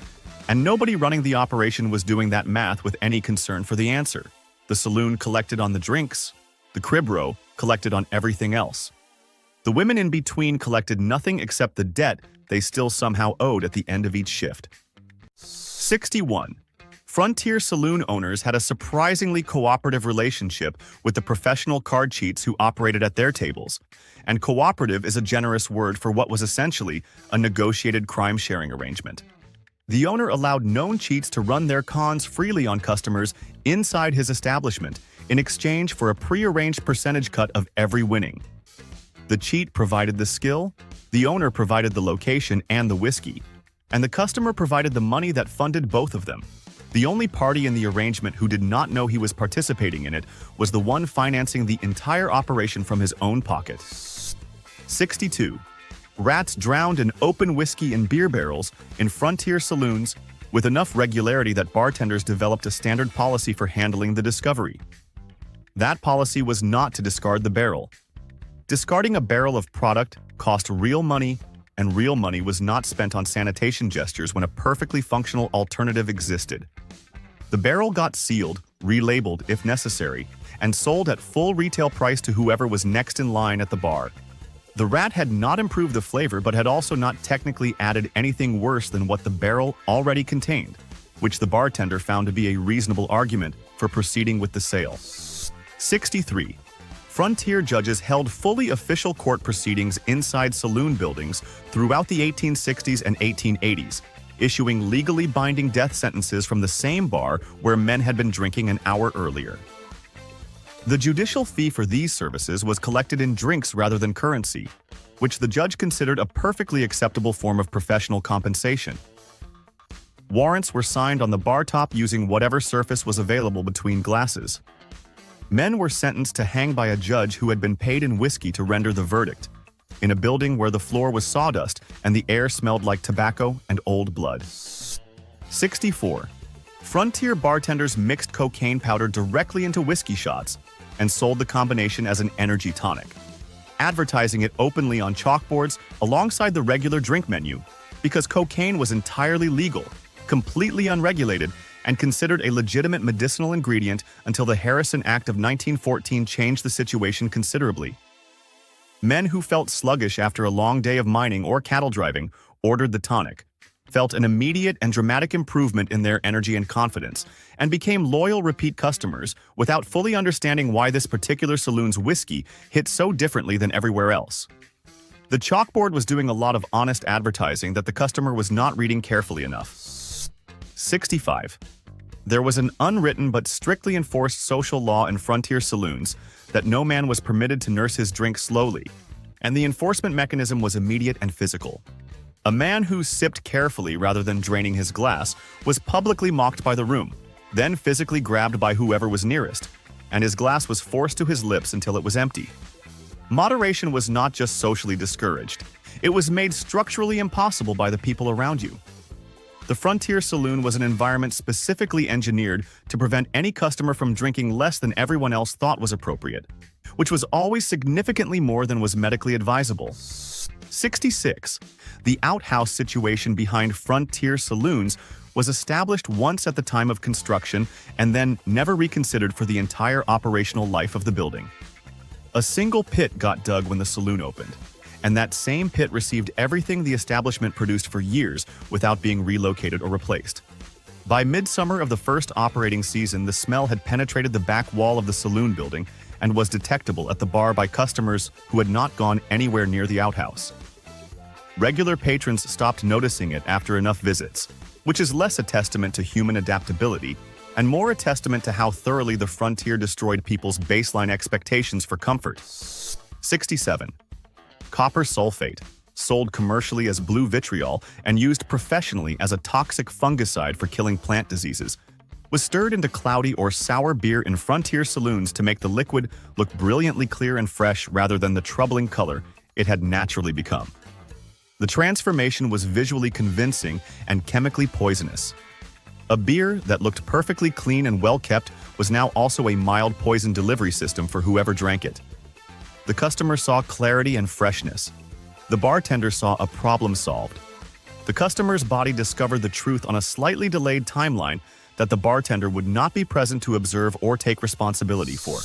and nobody running the operation was doing that math with any concern for the answer. The saloon collected on the drinks, the crib row collected on everything else. The women in between collected nothing except the debt they still somehow owed at the end of each shift. 61. Frontier saloon owners had a surprisingly cooperative relationship with the professional card cheats who operated at their tables, and cooperative is a generous word for what was essentially a negotiated crime-sharing arrangement. The owner allowed known cheats to run their cons freely on customers inside his establishment in exchange for a prearranged percentage cut of every winning. The cheat provided the skill, the owner provided the location and the whiskey, and the customer provided the money that funded both of them. The only party in the arrangement who did not know he was participating in it was the one financing the entire operation from his own pocket. 62. Rats drowned in open whiskey and beer barrels in frontier saloons with enough regularity that bartenders developed a standard policy for handling the discovery. That policy was not to discard the barrel. Discarding a barrel of product cost real money, and real money was not spent on sanitation gestures when a perfectly functional alternative existed. The barrel got sealed, relabeled if necessary, and sold at full retail price to whoever was next in line at the bar. The rat had not improved the flavor but had also not technically added anything worse than what the barrel already contained, which the bartender found to be a reasonable argument for proceeding with the sale. 63. Frontier judges held fully official court proceedings inside saloon buildings throughout the 1860s and 1880s, issuing legally binding death sentences from the same bar where men had been drinking an hour earlier. The judicial fee for these services was collected in drinks rather than currency, which the judge considered a perfectly acceptable form of professional compensation. Warrants were signed on the bar top using whatever surface was available between glasses. Men were sentenced to hang by a judge who had been paid in whiskey to render the verdict, in a building where the floor was sawdust and the air smelled like tobacco and old blood. 64. Frontier bartenders mixed cocaine powder directly into whiskey shots and sold the combination as an energy tonic, advertising it openly on chalkboards alongside the regular drink menu, because cocaine was entirely legal, completely unregulated, and considered a legitimate medicinal ingredient until the Harrison Act of 1914 changed the situation considerably. Men who felt sluggish after a long day of mining or cattle driving ordered the tonic, felt an immediate and dramatic improvement in their energy and confidence, and became loyal repeat customers without fully understanding why this particular saloon's whiskey hit so differently than everywhere else. The chalkboard was doing a lot of honest advertising that the customer was not reading carefully enough. 65. There was an unwritten but strictly enforced social law in frontier saloons that no man was permitted to nurse his drink slowly, and the enforcement mechanism was immediate and physical. A man who sipped carefully rather than draining his glass was publicly mocked by the room, then physically grabbed by whoever was nearest, and his glass was forced to his lips until it was empty. Moderation was not just socially discouraged, it was made structurally impossible by the people around you. The frontier saloon was an environment specifically engineered to prevent any customer from drinking less than everyone else thought was appropriate, which was always significantly more than was medically advisable. 66. The outhouse situation behind frontier saloons was established once at the time of construction and then never reconsidered for the entire operational life of the building. A single pit got dug when the saloon opened, and that same pit received everything the establishment produced for years without being relocated or replaced. By midsummer of the first operating season, the smell had penetrated the back wall of the saloon building and was detectable at the bar by customers who had not gone anywhere near the outhouse. Regular patrons stopped noticing it after enough visits, which is less a testament to human adaptability and more a testament to how thoroughly the frontier destroyed people's baseline expectations for comfort. 67. Copper sulfate, sold commercially as blue vitriol and used professionally as a toxic fungicide for killing plant diseases, was stirred into cloudy or sour beer in frontier saloons to make the liquid look brilliantly clear and fresh rather than the troubling color it had naturally become. The transformation was visually convincing and chemically poisonous. A beer that looked perfectly clean and well-kept was now also a mild poison delivery system for whoever drank it. The customer saw clarity and freshness. The bartender saw a problem solved. The customer's body discovered the truth on a slightly delayed timeline that the bartender would not be present to observe or take responsibility for.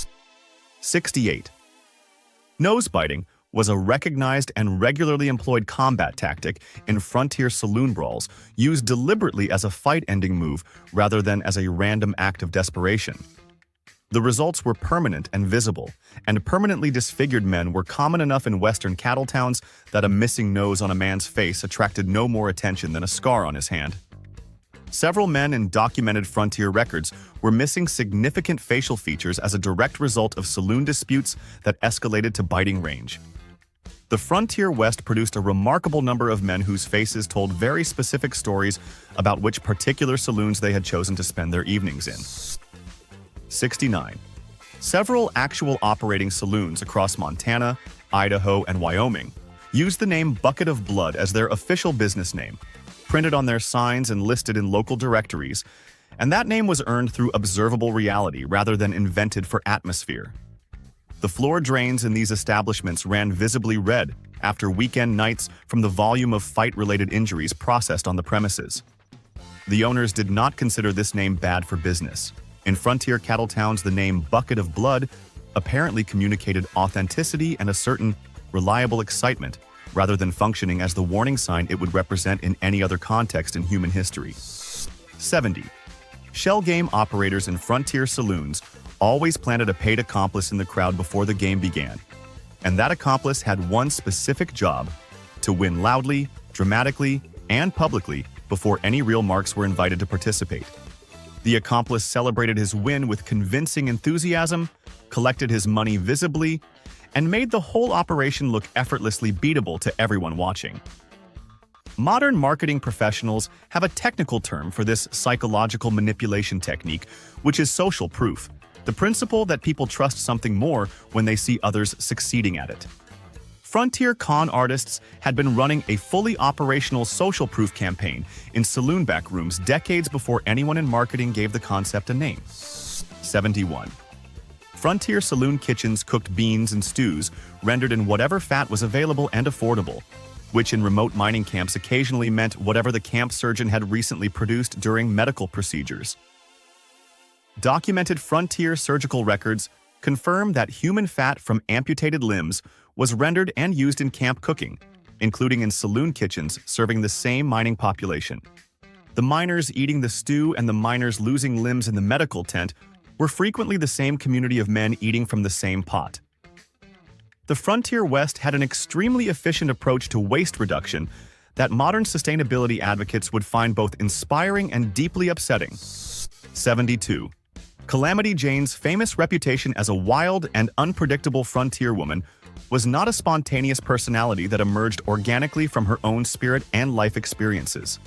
68. Nose biting was a recognized and regularly employed combat tactic in frontier saloon brawls, used deliberately as a fight-ending move rather than as a random act of desperation. The results were permanent and visible, and permanently disfigured men were common enough in western cattle towns that a missing nose on a man's face attracted no more attention than a scar on his hand. Several men in documented frontier records were missing significant facial features as a direct result of saloon disputes that escalated to biting range. The Frontier West produced a remarkable number of men whose faces told very specific stories about which particular saloons they had chosen to spend their evenings in. 69. Several actual operating saloons across Montana, Idaho, and Wyoming used the name Bucket of Blood as their official business name, printed on their signs and listed in local directories, and that name was earned through observable reality rather than invented for atmosphere. The floor drains in these establishments ran visibly red after weekend nights from the volume of fight-related injuries processed on the premises. The owners did not consider this name bad for business. In frontier cattle towns, the name Bucket of Blood apparently communicated authenticity and a certain reliable excitement, rather than functioning as the warning sign it would represent in any other context in human history. 70. Shell game operators in frontier saloons always planted a paid accomplice in the crowd before the game began, and that accomplice had one specific job: to win loudly, dramatically, and publicly before any real marks were invited to participate. The accomplice celebrated his win with convincing enthusiasm, collected his money visibly, and made the whole operation look effortlessly beatable to everyone watching. Modern marketing professionals have a technical term for this psychological manipulation technique, which is social proof, the principle that people trust something more when they see others succeeding at it. Frontier con artists had been running a fully operational social proof campaign in saloon back rooms decades before anyone in marketing gave the concept a name. 71. Frontier saloon kitchens cooked beans and stews rendered in whatever fat was available and affordable, which in remote mining camps occasionally meant whatever the camp surgeon had recently produced during medical procedures. Documented frontier surgical records confirm that human fat from amputated limbs was rendered and used in camp cooking, including in saloon kitchens serving the same mining population. The miners eating the stew and the miners losing limbs in the medical tent were frequently the same community of men eating from the same pot. The Frontier West had an extremely efficient approach to waste reduction that modern sustainability advocates would find both inspiring and deeply upsetting. 72. Calamity Jane's famous reputation as a wild and unpredictable frontier woman was not a spontaneous personality that emerged organically from her own spirit and life experiences.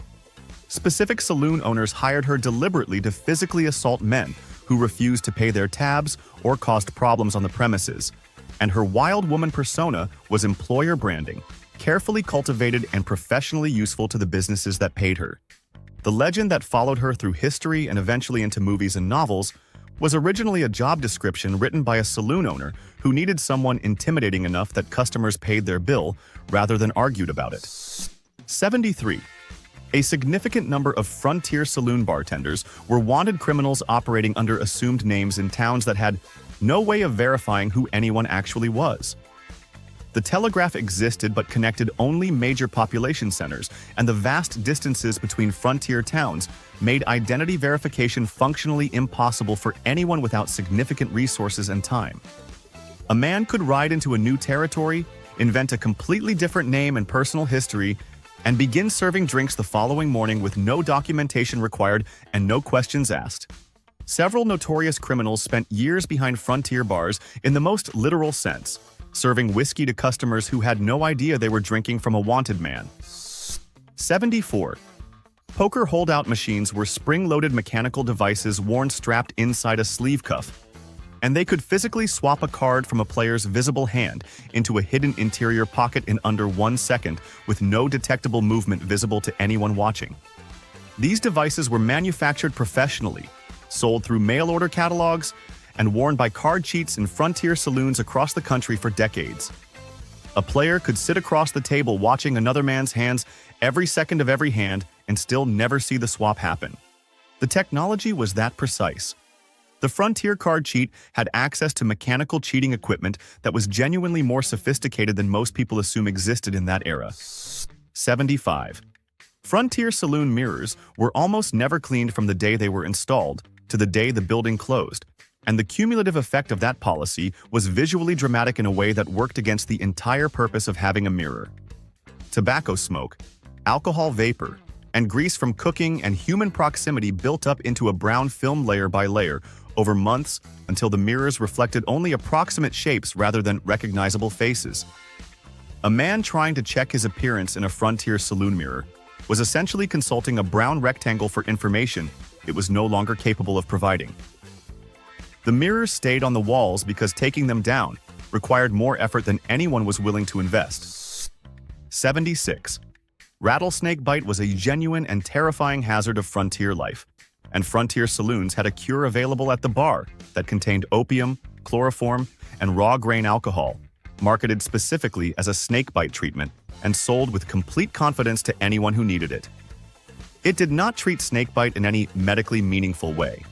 Specific saloon owners hired her deliberately to physically assault men who refused to pay their tabs or caused problems on the premises, and her wild woman persona was employer branding, carefully cultivated and professionally useful to the businesses that paid her. The legend that followed her through history and eventually into movies and novels was originally a job description written by a saloon owner who needed someone intimidating enough that customers paid their bill rather than argued about it. 73. A significant number of frontier saloon bartenders were wanted criminals operating under assumed names in towns that had no way of verifying who anyone actually was. The telegraph existed but connected only major population centers, and the vast distances between frontier towns made identity verification functionally impossible for anyone without significant resources and time. A man could ride into a new territory, invent a completely different name and personal history, and begin serving drinks the following morning with no documentation required and no questions asked. Several notorious criminals spent years behind frontier bars in the most literal sense, serving whiskey to customers who had no idea they were drinking from a wanted man. 74. Poker holdout machines were spring-loaded mechanical devices worn strapped inside a sleeve cuff, and they could physically swap a card from a player's visible hand into a hidden interior pocket in under 1 second with no detectable movement visible to anyone watching. These devices were manufactured professionally, sold through mail-order catalogs, and worn by card cheats in frontier saloons across the country for decades. A player could sit across the table watching another man's hands every second of every hand and still never see the swap happen. The technology was that precise. The frontier card cheat had access to mechanical cheating equipment that was genuinely more sophisticated than most people assume existed in that era. 75. Frontier saloon mirrors were almost never cleaned from the day they were installed to the day the building closed, and the cumulative effect of that policy was visually dramatic in a way that worked against the entire purpose of having a mirror. Tobacco smoke, alcohol vapor, and grease from cooking and human proximity built up into a brown film layer by layer over months until the mirrors reflected only approximate shapes rather than recognizable faces. A man trying to check his appearance in a Frontier saloon mirror was essentially consulting a brown rectangle for information it was no longer capable of providing. The mirrors stayed on the walls because taking them down required more effort than anyone was willing to invest. 76. Rattlesnake bite was a genuine and terrifying hazard of frontier life, and Frontier saloons had a cure available at the bar that contained opium, chloroform, and raw grain alcohol, marketed specifically as a snakebite treatment and sold with complete confidence to anyone who needed it. It did not treat snakebite in any medically meaningful way.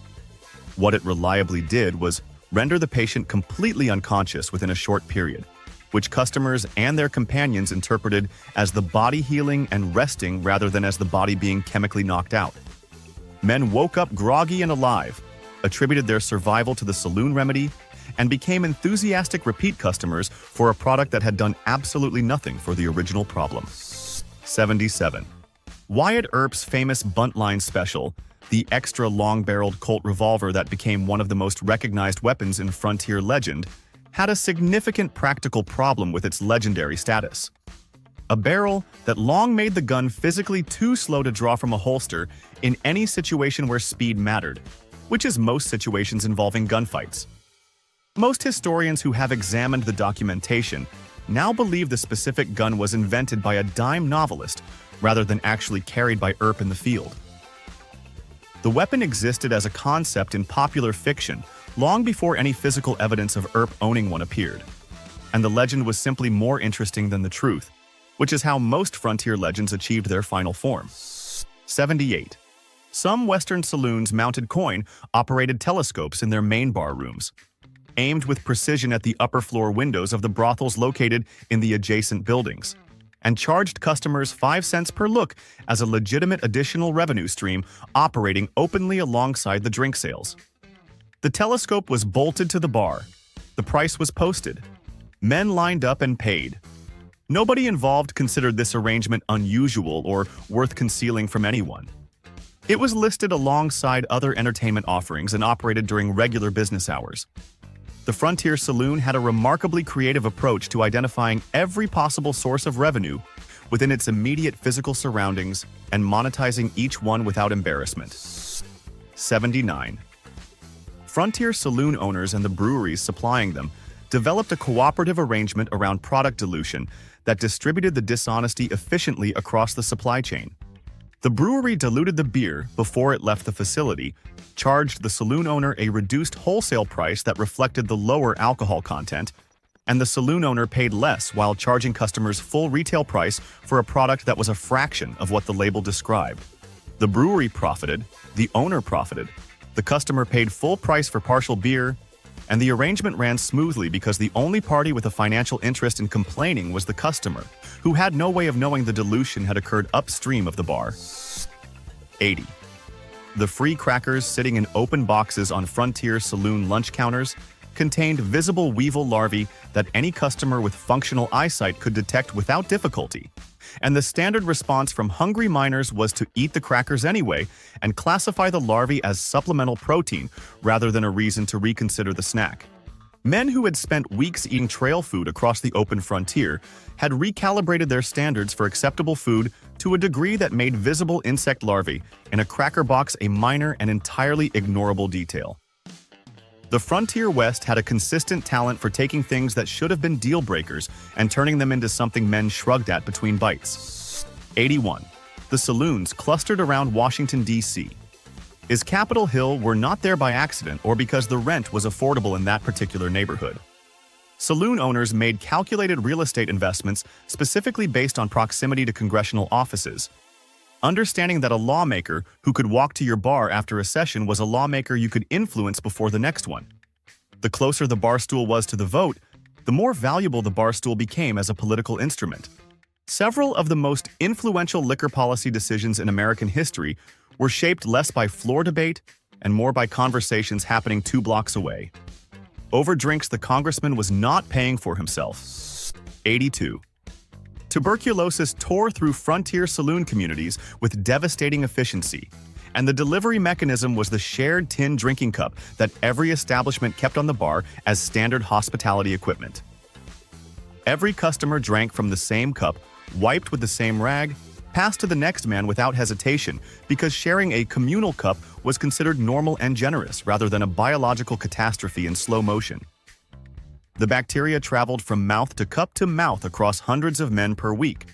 What it reliably did was render the patient completely unconscious within a short period, which customers and their companions interpreted as the body healing and resting rather than as the body being chemically knocked out. Men woke up groggy and alive, attributed their survival to the saloon remedy, and became enthusiastic repeat customers for a product that had done absolutely nothing for the original problem. 77. Wyatt Earp's famous buntline special, the extra long-barreled Colt revolver that became one of the most recognized weapons in Frontier legend, had a significant practical problem with its legendary status. A barrel that long made the gun physically too slow to draw from a holster in any situation where speed mattered, which is most situations involving gunfights. Most historians who have examined the documentation now believe the specific gun was invented by a dime novelist rather than actually carried by Earp in the field. The weapon existed as a concept in popular fiction long before any physical evidence of Earp owning one appeared, and the legend was simply more interesting than the truth, which is how most Frontier legends achieved their final form. 78. Some Western saloons mounted coin-operated telescopes in their main bar rooms, aimed with precision at the upper floor windows of the brothels located in the adjacent buildings, and charged customers 5 cents per look as a legitimate additional revenue stream operating openly alongside the drink sales. The telescope was bolted to the bar. The price was posted. Men lined up and paid. Nobody involved considered this arrangement unusual or worth concealing from anyone. It was listed alongside other entertainment offerings and operated during regular business hours. The Frontier Saloon had a remarkably creative approach to identifying every possible source of revenue within its immediate physical surroundings and monetizing each one without embarrassment. 79. Frontier Saloon owners and the breweries supplying them developed a cooperative arrangement around product dilution that distributed the dishonesty efficiently across the supply chain. The brewery diluted the beer before it left the facility, charged the saloon owner a reduced wholesale price that reflected the lower alcohol content, and the saloon owner paid less while charging customers full retail price for a product that was a fraction of what the label described. The brewery profited, the owner profited, the customer paid full price for partial beer, and the arrangement ran smoothly because the only party with a financial interest in complaining was the customer, who had no way of knowing the dilution had occurred upstream of the bar. 80. The free crackers sitting in open boxes on Frontier Saloon lunch counters contained visible weevil larvae that any customer with functional eyesight could detect without difficulty, and the standard response from hungry miners was to eat the crackers anyway and classify the larvae as supplemental protein rather than a reason to reconsider the snack. Men who had spent weeks eating trail food across the open frontier had recalibrated their standards for acceptable food to a degree that made visible insect larvae in a cracker box a minor and entirely ignorable detail. The Frontier West had a consistent talent for taking things that should have been deal breakers and turning them into something men shrugged at between bites. 81. The saloons clustered around Washington, D.C. Is Capitol Hill were not there by accident or because the rent was affordable in that particular neighborhood. Saloon owners made calculated real estate investments specifically based on proximity to congressional offices, understanding that a lawmaker who could walk to your bar after a session was a lawmaker you could influence before the next one. The closer the bar stool was to the vote, the more valuable the bar stool became as a political instrument. Several of the most influential liquor policy decisions in American history were shaped less by floor debate and more by conversations happening 2 blocks away. Over drinks the congressman was not paying for himself. 82. Tuberculosis tore through frontier saloon communities with devastating efficiency, and the delivery mechanism was the shared tin drinking cup that every establishment kept on the bar as standard hospitality equipment. Every customer drank from the same cup, wiped with the same rag, passed to the next man without hesitation because sharing a communal cup was considered normal and generous rather than a biological catastrophe in slow motion. The bacteria traveled from mouth to mouth across hundreds of men per week.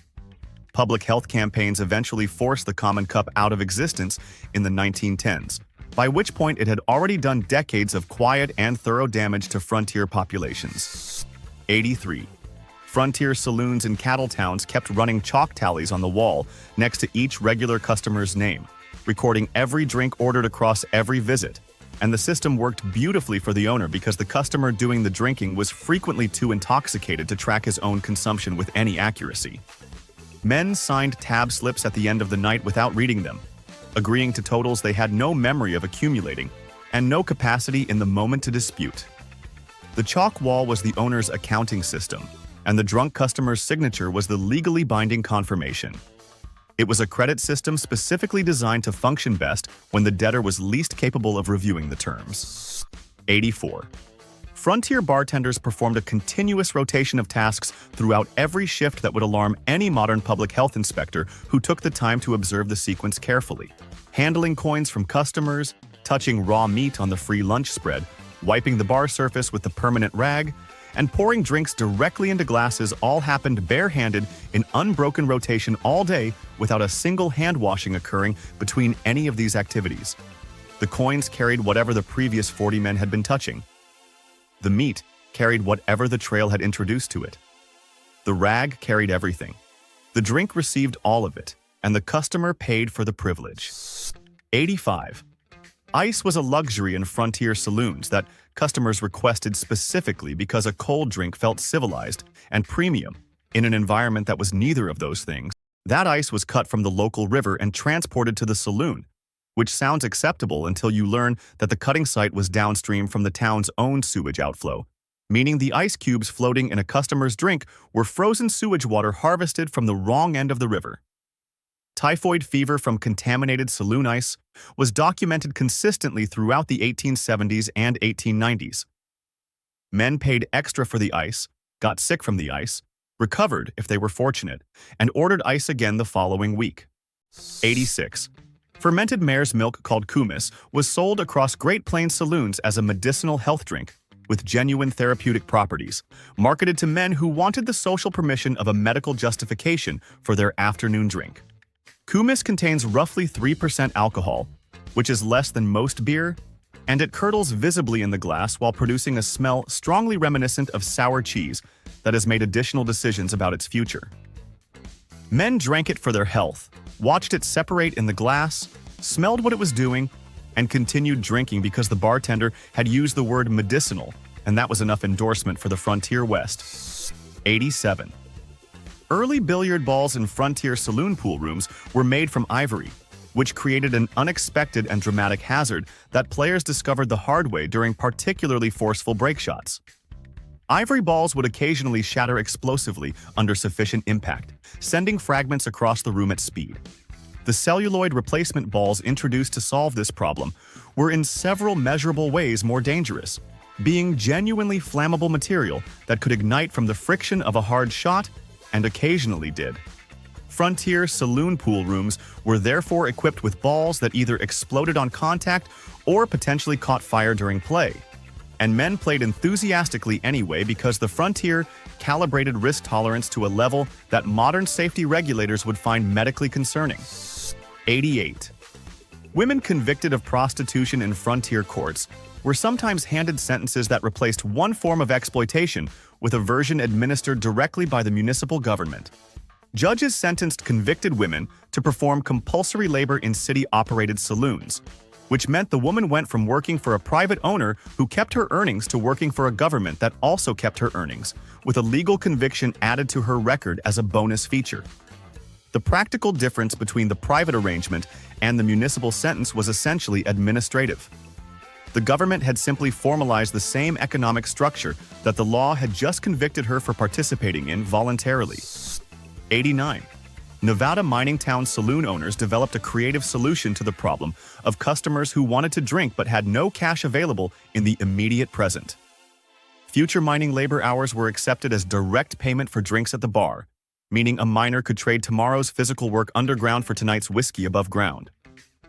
Public health campaigns eventually forced the common cup out of existence in the 1910s, by which point it had already done decades of quiet and thorough damage to frontier populations. 83. Frontier saloons in cattle towns kept running chalk tallies on the wall next to each regular customer's name, recording every drink ordered across every visit. And the system worked beautifully for the owner because the customer doing the drinking was frequently too intoxicated to track his own consumption with any accuracy. Men signed tab slips at the end of the night without reading them, agreeing to totals they had no memory of accumulating and no capacity in the moment to dispute. The chalk wall was the owner's accounting system, and the drunk customer's signature was the legally binding confirmation. It was a credit system specifically designed to function best when the debtor was least capable of reviewing the terms. 84. Frontier bartenders performed a continuous rotation of tasks throughout every shift that would alarm any modern public health inspector who took the time to observe the sequence carefully. Handling coins from customers, touching raw meat on the free lunch spread, wiping the bar surface with the permanent rag, and pouring drinks directly into glasses all happened barehanded in unbroken rotation all day without a single hand washing occurring between any of these activities. The coins carried whatever the previous 40 men had been touching. The meat carried whatever the trail had introduced to it. The rag carried everything. The drink received all of it, and the customer paid for the privilege. 85. Ice was a luxury in frontier saloons that customers requested specifically because a cold drink felt civilized and premium in an environment that was neither of those things. That ice was cut from the local river and transported to the saloon, which sounds acceptable until you learn that the cutting site was downstream from the town's own sewage outflow, meaning the ice cubes floating in a customer's drink were frozen sewage water harvested from the wrong end of the river. Typhoid fever from contaminated saloon ice was documented consistently throughout the 1870s and 1890s. Men paid extra for the ice, got sick from the ice, recovered if they were fortunate, and ordered ice again the following week. 86. Fermented mare's milk called kumis was sold across Great Plains saloons as a medicinal health drink with genuine therapeutic properties, marketed to men who wanted the social permission of a medical justification for their afternoon drink. Kumis contains roughly 3% alcohol, which is less than most beer, and it curdles visibly in the glass while producing a smell strongly reminiscent of sour cheese that has made additional decisions about its future. Men drank it for their health, watched it separate in the glass, smelled what it was doing, and continued drinking because the bartender had used the word medicinal, and that was enough endorsement for the frontier West. 87. Early billiard balls in frontier saloon pool rooms were made from ivory, which created an unexpected and dramatic hazard that players discovered the hard way during particularly forceful break shots. Ivory balls would occasionally shatter explosively under sufficient impact, sending fragments across the room at speed. The celluloid replacement balls introduced to solve this problem were in several measurable ways more dangerous, being genuinely flammable material that could ignite from the friction of a hard shot and occasionally did. Frontier saloon pool rooms were therefore equipped with balls that either exploded on contact or potentially caught fire during play. And men played enthusiastically anyway because the frontier calibrated risk tolerance to a level that modern safety regulators would find medically concerning. 88. Women convicted of prostitution in frontier courts were sometimes handed sentences that replaced one form of exploitation with a version administered directly by the municipal government. Judges sentenced convicted women to perform compulsory labor in city-operated saloons, which meant the woman went from working for a private owner who kept her earnings to working for a government that also kept her earnings, with a legal conviction added to her record as a bonus feature. The practical difference between the private arrangement and the municipal sentence was essentially administrative. The government had simply formalized the same economic structure that the law had just convicted her for participating in voluntarily. 89. Nevada mining town saloon owners developed a creative solution to the problem of customers who wanted to drink but had no cash available in the immediate present. Future mining labor hours were accepted as direct payment for drinks at the bar, meaning a miner could trade tomorrow's physical work underground for tonight's whiskey above ground.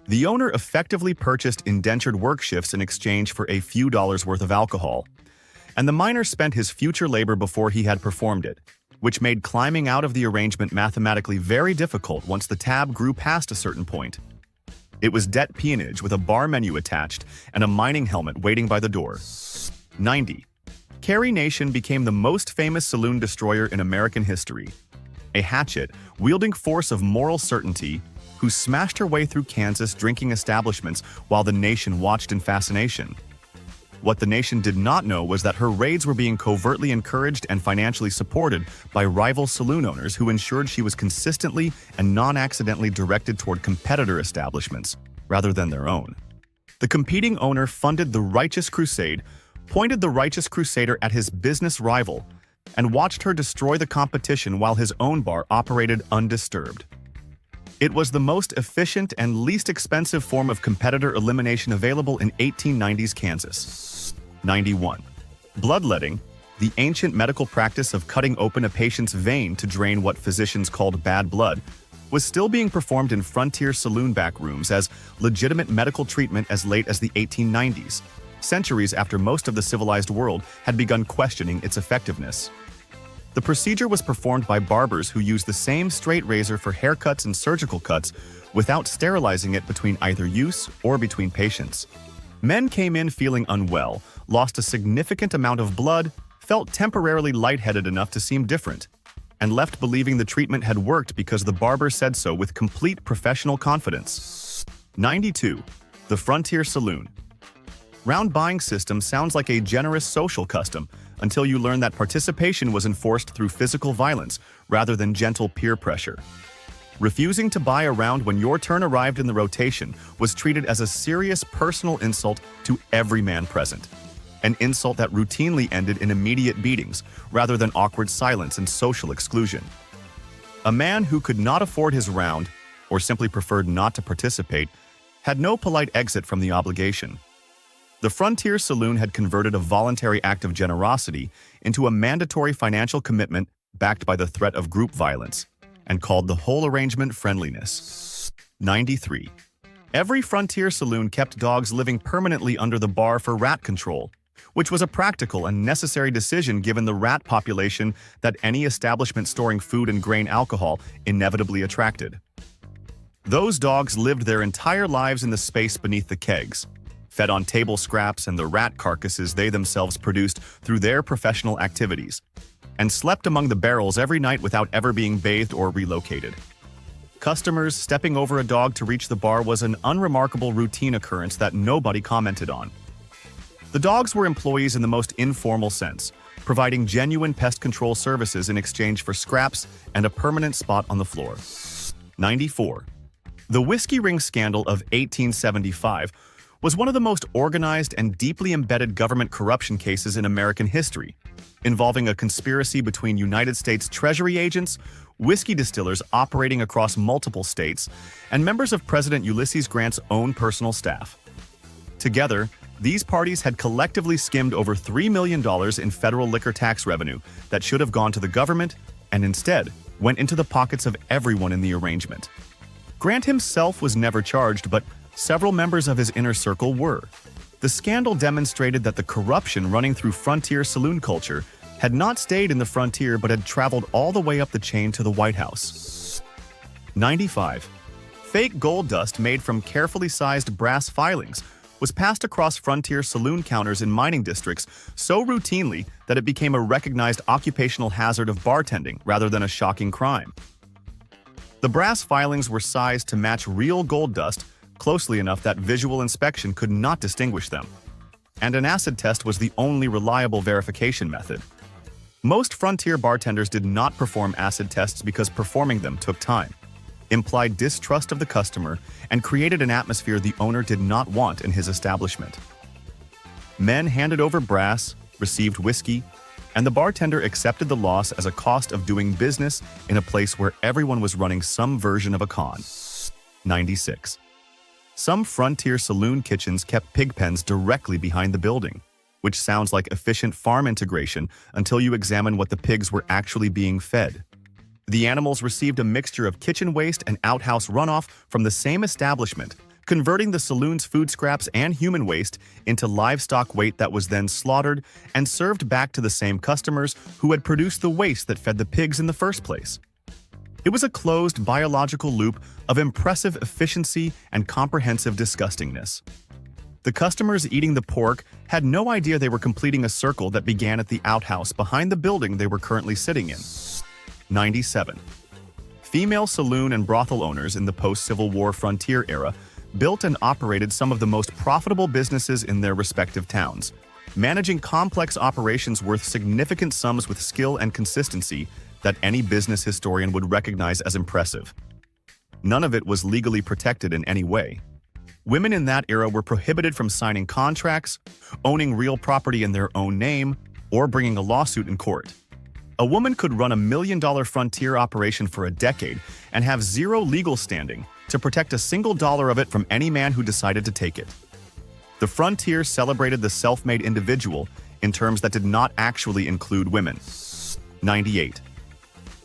The owner effectively purchased indentured work shifts in exchange for a few dollars worth of alcohol, and the miner spent his future labor before he had performed it, which made climbing out of the arrangement mathematically very difficult once the tab grew past a certain point. It was debt peonage with a bar menu attached and a mining helmet waiting by the door. 90. Carrie Nation became the most famous saloon destroyer in American history. A hatchet-wielding force of moral certainty who smashed her way through Kansas drinking establishments while the nation watched in fascination. What the nation did not know was that her raids were being covertly encouraged and financially supported by rival saloon owners who ensured she was consistently and non-accidentally directed toward competitor establishments rather than their own. The competing owner funded the righteous crusade, pointed the righteous crusader at his business rival, and watched her destroy the competition while his own bar operated undisturbed. It was the most efficient and least expensive form of competitor elimination available in 1890s Kansas. 91. Bloodletting, the ancient medical practice of cutting open a patient's vein to drain what physicians called bad blood, was still being performed in frontier saloon back rooms as legitimate medical treatment as late as the 1890s, centuries after most of the civilized world had begun questioning its effectiveness. The procedure was performed by barbers who used the same straight razor for haircuts and surgical cuts without sterilizing it between either use or between patients. Men came in feeling unwell, lost a significant amount of blood, felt temporarily lightheaded enough to seem different, and left believing the treatment had worked because the barber said so with complete professional confidence. 92. The Frontier Saloon. Round buying system sounds like a generous social custom until you learn that participation was enforced through physical violence rather than gentle peer pressure. Refusing to buy a round when your turn arrived in the rotation was treated as a serious personal insult to every man present, an insult that routinely ended in immediate beatings rather than awkward silence and social exclusion. A man who could not afford his round, or simply preferred not to participate, had no polite exit from the obligation. The Frontier Saloon had converted a voluntary act of generosity into a mandatory financial commitment backed by the threat of group violence, and called the whole arrangement friendliness. 93. Every Frontier Saloon kept dogs living permanently under the bar for rat control, which was a practical and necessary decision given the rat population that any establishment storing food and grain alcohol inevitably attracted. Those dogs lived their entire lives in the space beneath the kegs, fed on table scraps and the rat carcasses they themselves produced through their professional activities, and slept among the barrels every night without ever being bathed or relocated. Customers stepping over a dog to reach the bar was an unremarkable routine occurrence that nobody commented on. The dogs were employees in the most informal sense, providing genuine pest control services in exchange for scraps and a permanent spot on the floor. 94. The whiskey ring scandal of 1875 was one of the most organized and deeply embedded government corruption cases in American history, involving a conspiracy between United States Treasury agents, whiskey distillers operating across multiple states, and members of President Ulysses Grant's own personal staff. Together, these parties had collectively skimmed over $3 million in federal liquor tax revenue that should have gone to the government and instead went into the pockets of everyone in the arrangement. Grant himself was never charged, but several members of his inner circle were. The scandal demonstrated that the corruption running through frontier saloon culture had not stayed in the frontier but had traveled all the way up the chain to the White House. 95. Fake gold dust made from carefully sized brass filings was passed across frontier saloon counters in mining districts so routinely that it became a recognized occupational hazard of bartending rather than a shocking crime. The brass filings were sized to match real gold dust closely enough that visual inspection could not distinguish them, and an acid test was the only reliable verification method. Most frontier bartenders did not perform acid tests because performing them took time, implied distrust of the customer, and created an atmosphere the owner did not want in his establishment. Men handed over brass, received whiskey, and the bartender accepted the loss as a cost of doing business in a place where everyone was running some version of a con. 96. Some frontier saloon kitchens kept pig pens directly behind the building, which sounds like efficient farm integration until you examine what the pigs were actually being fed. The animals received a mixture of kitchen waste and outhouse runoff from the same establishment, converting the saloon's food scraps and human waste into livestock weight that was then slaughtered and served back to the same customers who had produced the waste that fed the pigs in the first place. It was a closed biological loop of impressive efficiency and comprehensive disgustingness. The customers eating the pork had no idea they were completing a circle that began at the outhouse behind the building they were currently sitting in. 97. Female saloon and brothel owners in the post-Civil War frontier era built and operated some of the most profitable businesses in their respective towns, managing complex operations worth significant sums with skill and consistency that any business historian would recognize as impressive. None of it was legally protected in any way. Women in that era were prohibited from signing contracts, owning real property in their own name, or bringing a lawsuit in court. A woman could run $1 million frontier operation for a decade and have zero legal standing to protect a single dollar of it from any man who decided to take it. The frontier celebrated the self-made individual in terms that did not actually include women. 98.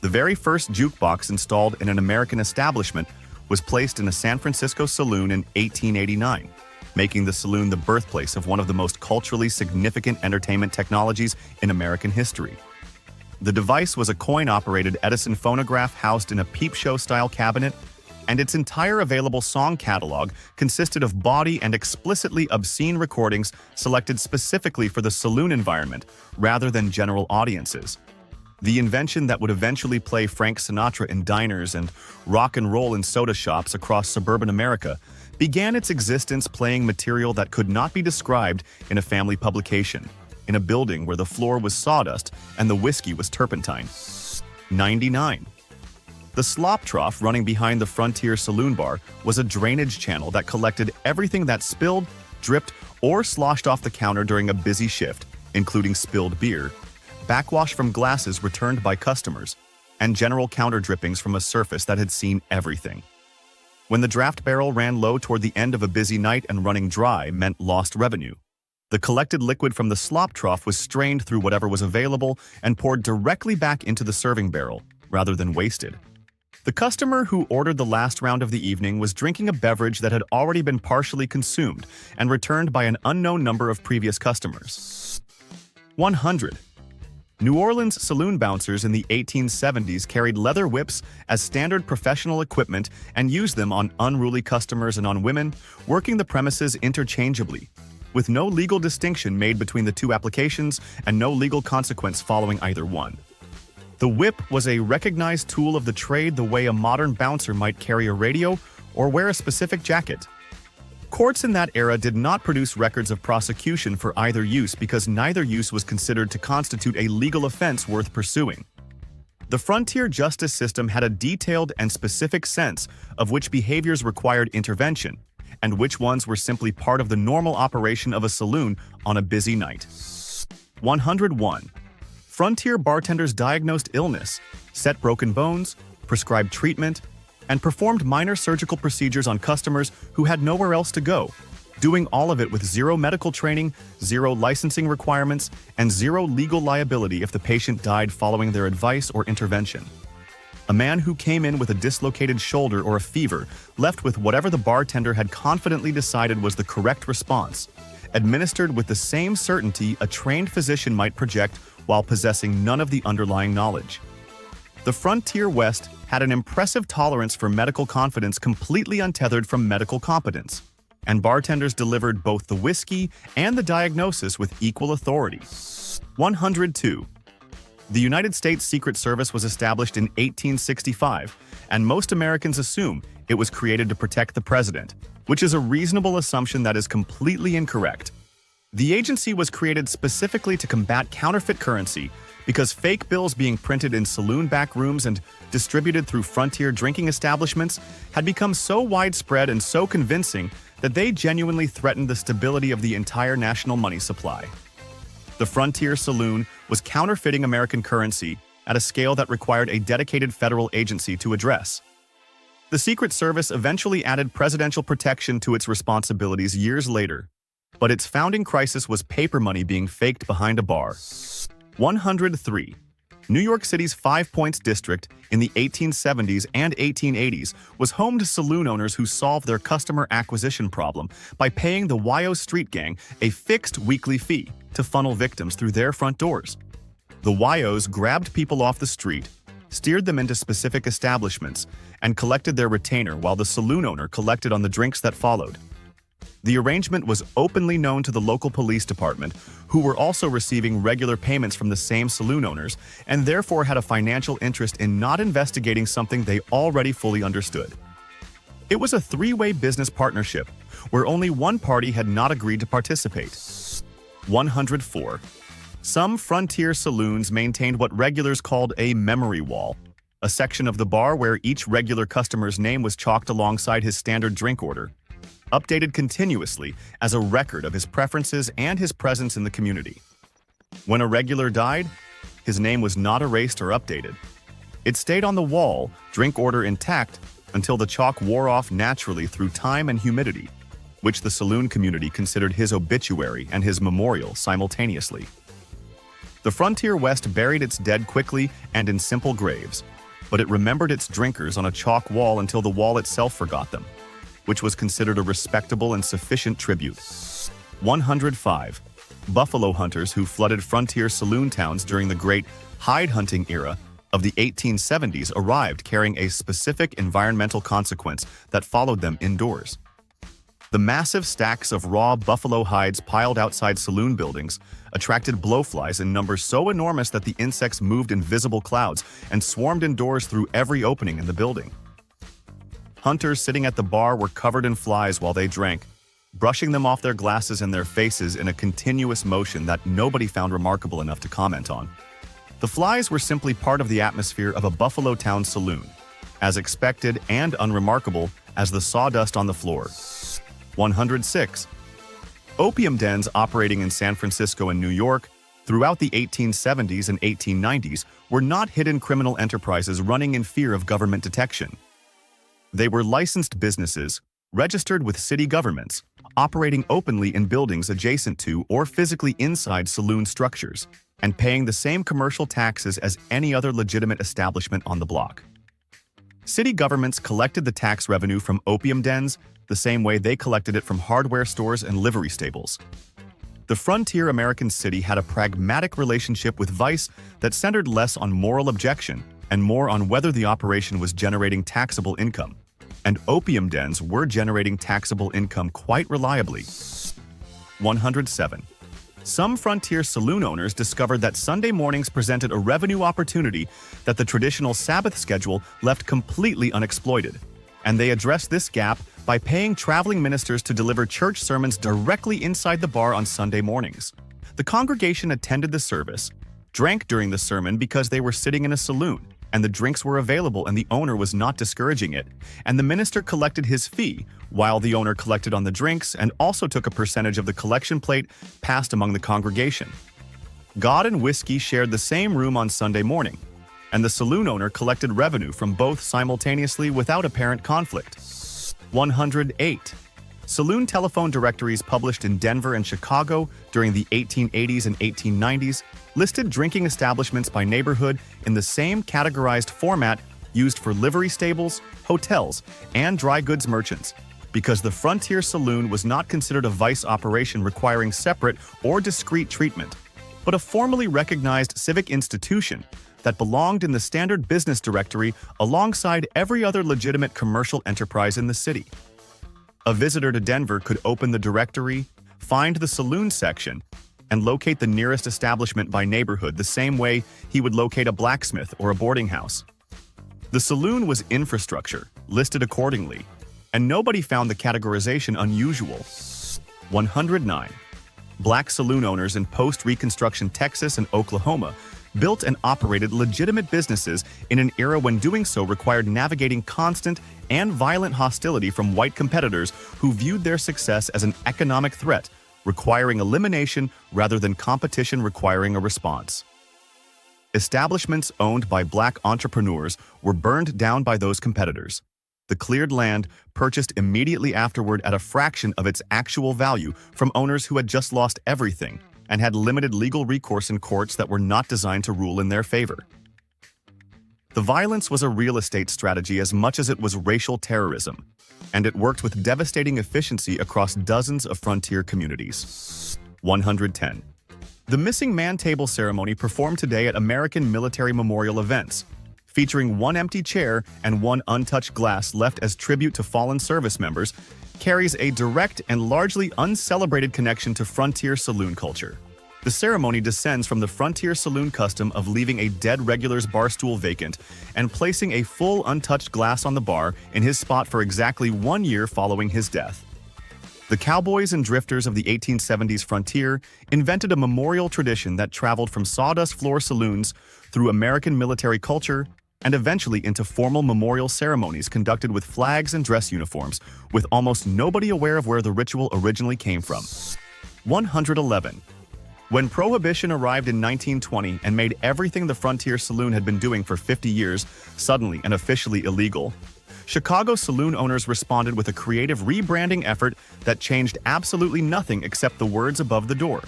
The very first jukebox installed in an American establishment was placed in a San Francisco saloon in 1889, making the saloon the birthplace of one of the most culturally significant entertainment technologies in American history. The device was a coin-operated Edison phonograph housed in a peep show-style cabinet, and its entire available song catalog consisted of bawdy and explicitly obscene recordings selected specifically for the saloon environment rather than general audiences. The invention that would eventually play Frank Sinatra in diners and rock and roll in soda shops across suburban America began its existence playing material that could not be described in a family publication, in a building where the floor was sawdust and the whiskey was turpentine. 99. The slop trough running behind the Frontier Saloon Bar was a drainage channel that collected everything that spilled, dripped, or sloshed off the counter during a busy shift, including spilled beer, backwash from glasses returned by customers, and general counter drippings from a surface that had seen everything. When the draft barrel ran low toward the end of a busy night and running dry meant lost revenue, the collected liquid from the slop trough was strained through whatever was available and poured directly back into the serving barrel, rather than wasted. The customer who ordered the last round of the evening was drinking a beverage that had already been partially consumed and returned by an unknown number of previous customers. 100. New Orleans saloon bouncers in the 1870s carried leather whips as standard professional equipment and used them on unruly customers and on women, working the premises interchangeably, with no legal distinction made between the two applications and no legal consequence following either one. The whip was a recognized tool of the trade the way a modern bouncer might carry a radio or wear a specific jacket. Courts in that era did not produce records of prosecution for either use because neither use was considered to constitute a legal offense worth pursuing. The frontier justice system had a detailed and specific sense of which behaviors required intervention and which ones were simply part of the normal operation of a saloon on a busy night. 101. Frontier bartenders diagnosed illness, set broken bones, prescribed treatment, and performed minor surgical procedures on customers who had nowhere else to go, doing all of it with zero medical training, zero licensing requirements, and zero legal liability if the patient died following their advice or intervention. A man who came in with a dislocated shoulder or a fever left with whatever the bartender had confidently decided was the correct response, administered with the same certainty a trained physician might project while possessing none of the underlying knowledge. The Frontier West had an impressive tolerance for medical confidence completely untethered from medical competence, and bartenders delivered both the whiskey and the diagnosis with equal authority. 102. The United States Secret Service was established in 1865, and most Americans assume it was created to protect the president, which is a reasonable assumption that is completely incorrect. The agency was created specifically to combat counterfeit currency because fake bills being printed in saloon back rooms and distributed through frontier drinking establishments had become so widespread and so convincing that they genuinely threatened the stability of the entire national money supply. The Frontier Saloon was counterfeiting American currency at a scale that required a dedicated federal agency to address. The Secret Service eventually added presidential protection to its responsibilities years later, but its founding crisis was paper money being faked behind a bar. 103. New York City's Five Points district in the 1870s and 1880s was home to saloon owners who solved their customer acquisition problem by paying the YO Street Gang a fixed weekly fee to funnel victims through their front doors. The YOs grabbed people off the street, steered them into specific establishments, and collected their retainer while the saloon owner collected on the drinks that followed. The arrangement was openly known to the local police department, who were also receiving regular payments from the same saloon owners and therefore had a financial interest in not investigating something they already fully understood. It was a three-way business partnership where only one party had not agreed to participate. 104. Some frontier saloons maintained what regulars called a memory wall, a section of the bar where each regular customer's name was chalked alongside his standard drink order, updated continuously as a record of his preferences and his presence in the community. When a regular died, his name was not erased or updated. It stayed on the wall, drink order intact, until the chalk wore off naturally through time and humidity, which the saloon community considered his obituary and his memorial simultaneously. The Frontier West buried its dead quickly and in simple graves, but it remembered its drinkers on a chalk wall until the wall itself forgot them, which was considered a respectable and sufficient tribute. 105. Buffalo hunters who flooded frontier saloon towns during the great hide hunting era of the 1870s arrived carrying a specific environmental consequence that followed them indoors. The massive stacks of raw buffalo hides piled outside saloon buildings attracted blowflies in numbers so enormous that the insects moved in visible clouds and swarmed indoors through every opening in the building. Hunters sitting at the bar were covered in flies while they drank, brushing them off their glasses and their faces in a continuous motion that nobody found remarkable enough to comment on. The flies were simply part of the atmosphere of a Buffalo town saloon, as expected and unremarkable as the sawdust on the floor. 106. Opium dens operating in San Francisco and New York throughout the 1870s and 1890s were not hidden criminal enterprises running in fear of government detection. They were licensed businesses, registered with city governments, operating openly in buildings adjacent to or physically inside saloon structures, and paying the same commercial taxes as any other legitimate establishment on the block. City governments collected the tax revenue from opium dens the same way they collected it from hardware stores and livery stables. The frontier American city had a pragmatic relationship with vice that centered less on moral objection and more on whether the operation was generating taxable income, and opium dens were generating taxable income quite reliably. 107. Some frontier saloon owners discovered that Sunday mornings presented a revenue opportunity that the traditional Sabbath schedule left completely unexploited, and they addressed this gap by paying traveling ministers to deliver church sermons directly inside the bar on Sunday mornings. The congregation attended the service, drank during the sermon because they were sitting in a saloon, and the drinks were available and the owner was not discouraging it, and the minister collected his fee while the owner collected on the drinks and also took a percentage of the collection plate passed among the congregation. God and whiskey shared the same room on Sunday morning, and the saloon owner collected revenue from both simultaneously without apparent conflict. 108. Saloon telephone directories published in Denver and Chicago during the 1880s and 1890s listed drinking establishments by neighborhood in the same categorized format used for livery stables, hotels, and dry goods merchants, because the frontier saloon was not considered a vice operation requiring separate or discrete treatment, but a formally recognized civic institution that belonged in the standard business directory alongside every other legitimate commercial enterprise in the city. A visitor to Denver could open the directory, find the saloon section, and locate the nearest establishment by neighborhood the same way he would locate a blacksmith or a boarding house. The saloon was infrastructure, listed accordingly, and nobody found the categorization unusual. 109. Black saloon owners in post-Reconstruction Texas and Oklahoma built and operated legitimate businesses in an era when doing so required navigating constant and violent hostility from white competitors who viewed their success as an economic threat requiring elimination rather than competition requiring a response. Establishments owned by black entrepreneurs were burned down by those competitors. The cleared land purchased immediately afterward at a fraction of its actual value from owners who had just lost everything and had limited legal recourse in courts that were not designed to rule in their favor. The violence was a real estate strategy as much as it was racial terrorism, and it worked with devastating efficiency across dozens of frontier communities. 110. The Missing Man Table ceremony performed today at American military memorial events, featuring one empty chair and one untouched glass left as tribute to fallen service members, carries a direct and largely uncelebrated connection to frontier saloon culture. The ceremony descends from the frontier saloon custom of leaving a dead regular's bar stool vacant and placing a full untouched glass on the bar in his spot for exactly 1 year following his death. The cowboys and drifters of the 1870s frontier invented a memorial tradition that traveled from sawdust floor saloons through American military culture and eventually into formal memorial ceremonies conducted with flags and dress uniforms, with almost nobody aware of where the ritual originally came from. 111. When Prohibition arrived in 1920 and made everything the frontier saloon had been doing for 50 years suddenly and officially illegal, Chicago saloon owners responded with a creative rebranding effort that changed absolutely nothing except the words above the door.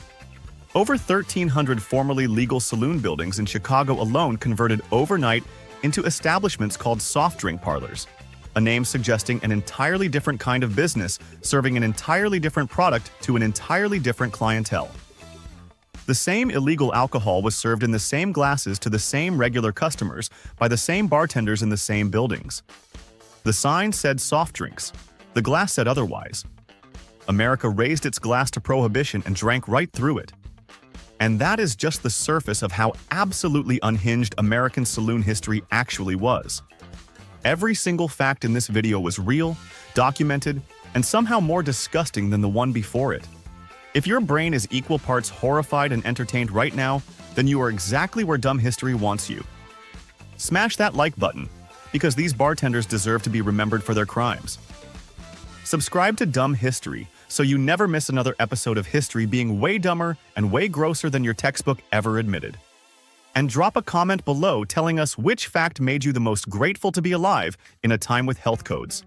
Over 1,300 formerly legal saloon buildings in Chicago alone converted overnight into establishments called soft drink parlors, a name suggesting an entirely different kind of business serving an entirely different product to an entirely different clientele. The same illegal alcohol was served in the same glasses to the same regular customers by the same bartenders in the same buildings. The sign said soft drinks. The glass said otherwise. America raised its glass to Prohibition and drank right through it. And that is just the surface of how absolutely unhinged American saloon history actually was. Every single fact in this video was real, documented, and somehow more disgusting than the one before it. If your brain is equal parts horrified and entertained right now, then you are exactly where dumb history wants you. Smash that like button, because these bartenders deserve to be remembered for their crimes. Subscribe to Dumb History so you never miss another episode of history being way dumber and way grosser than your textbook ever admitted. And drop a comment below telling us which fact made you the most grateful to be alive in a time with health codes.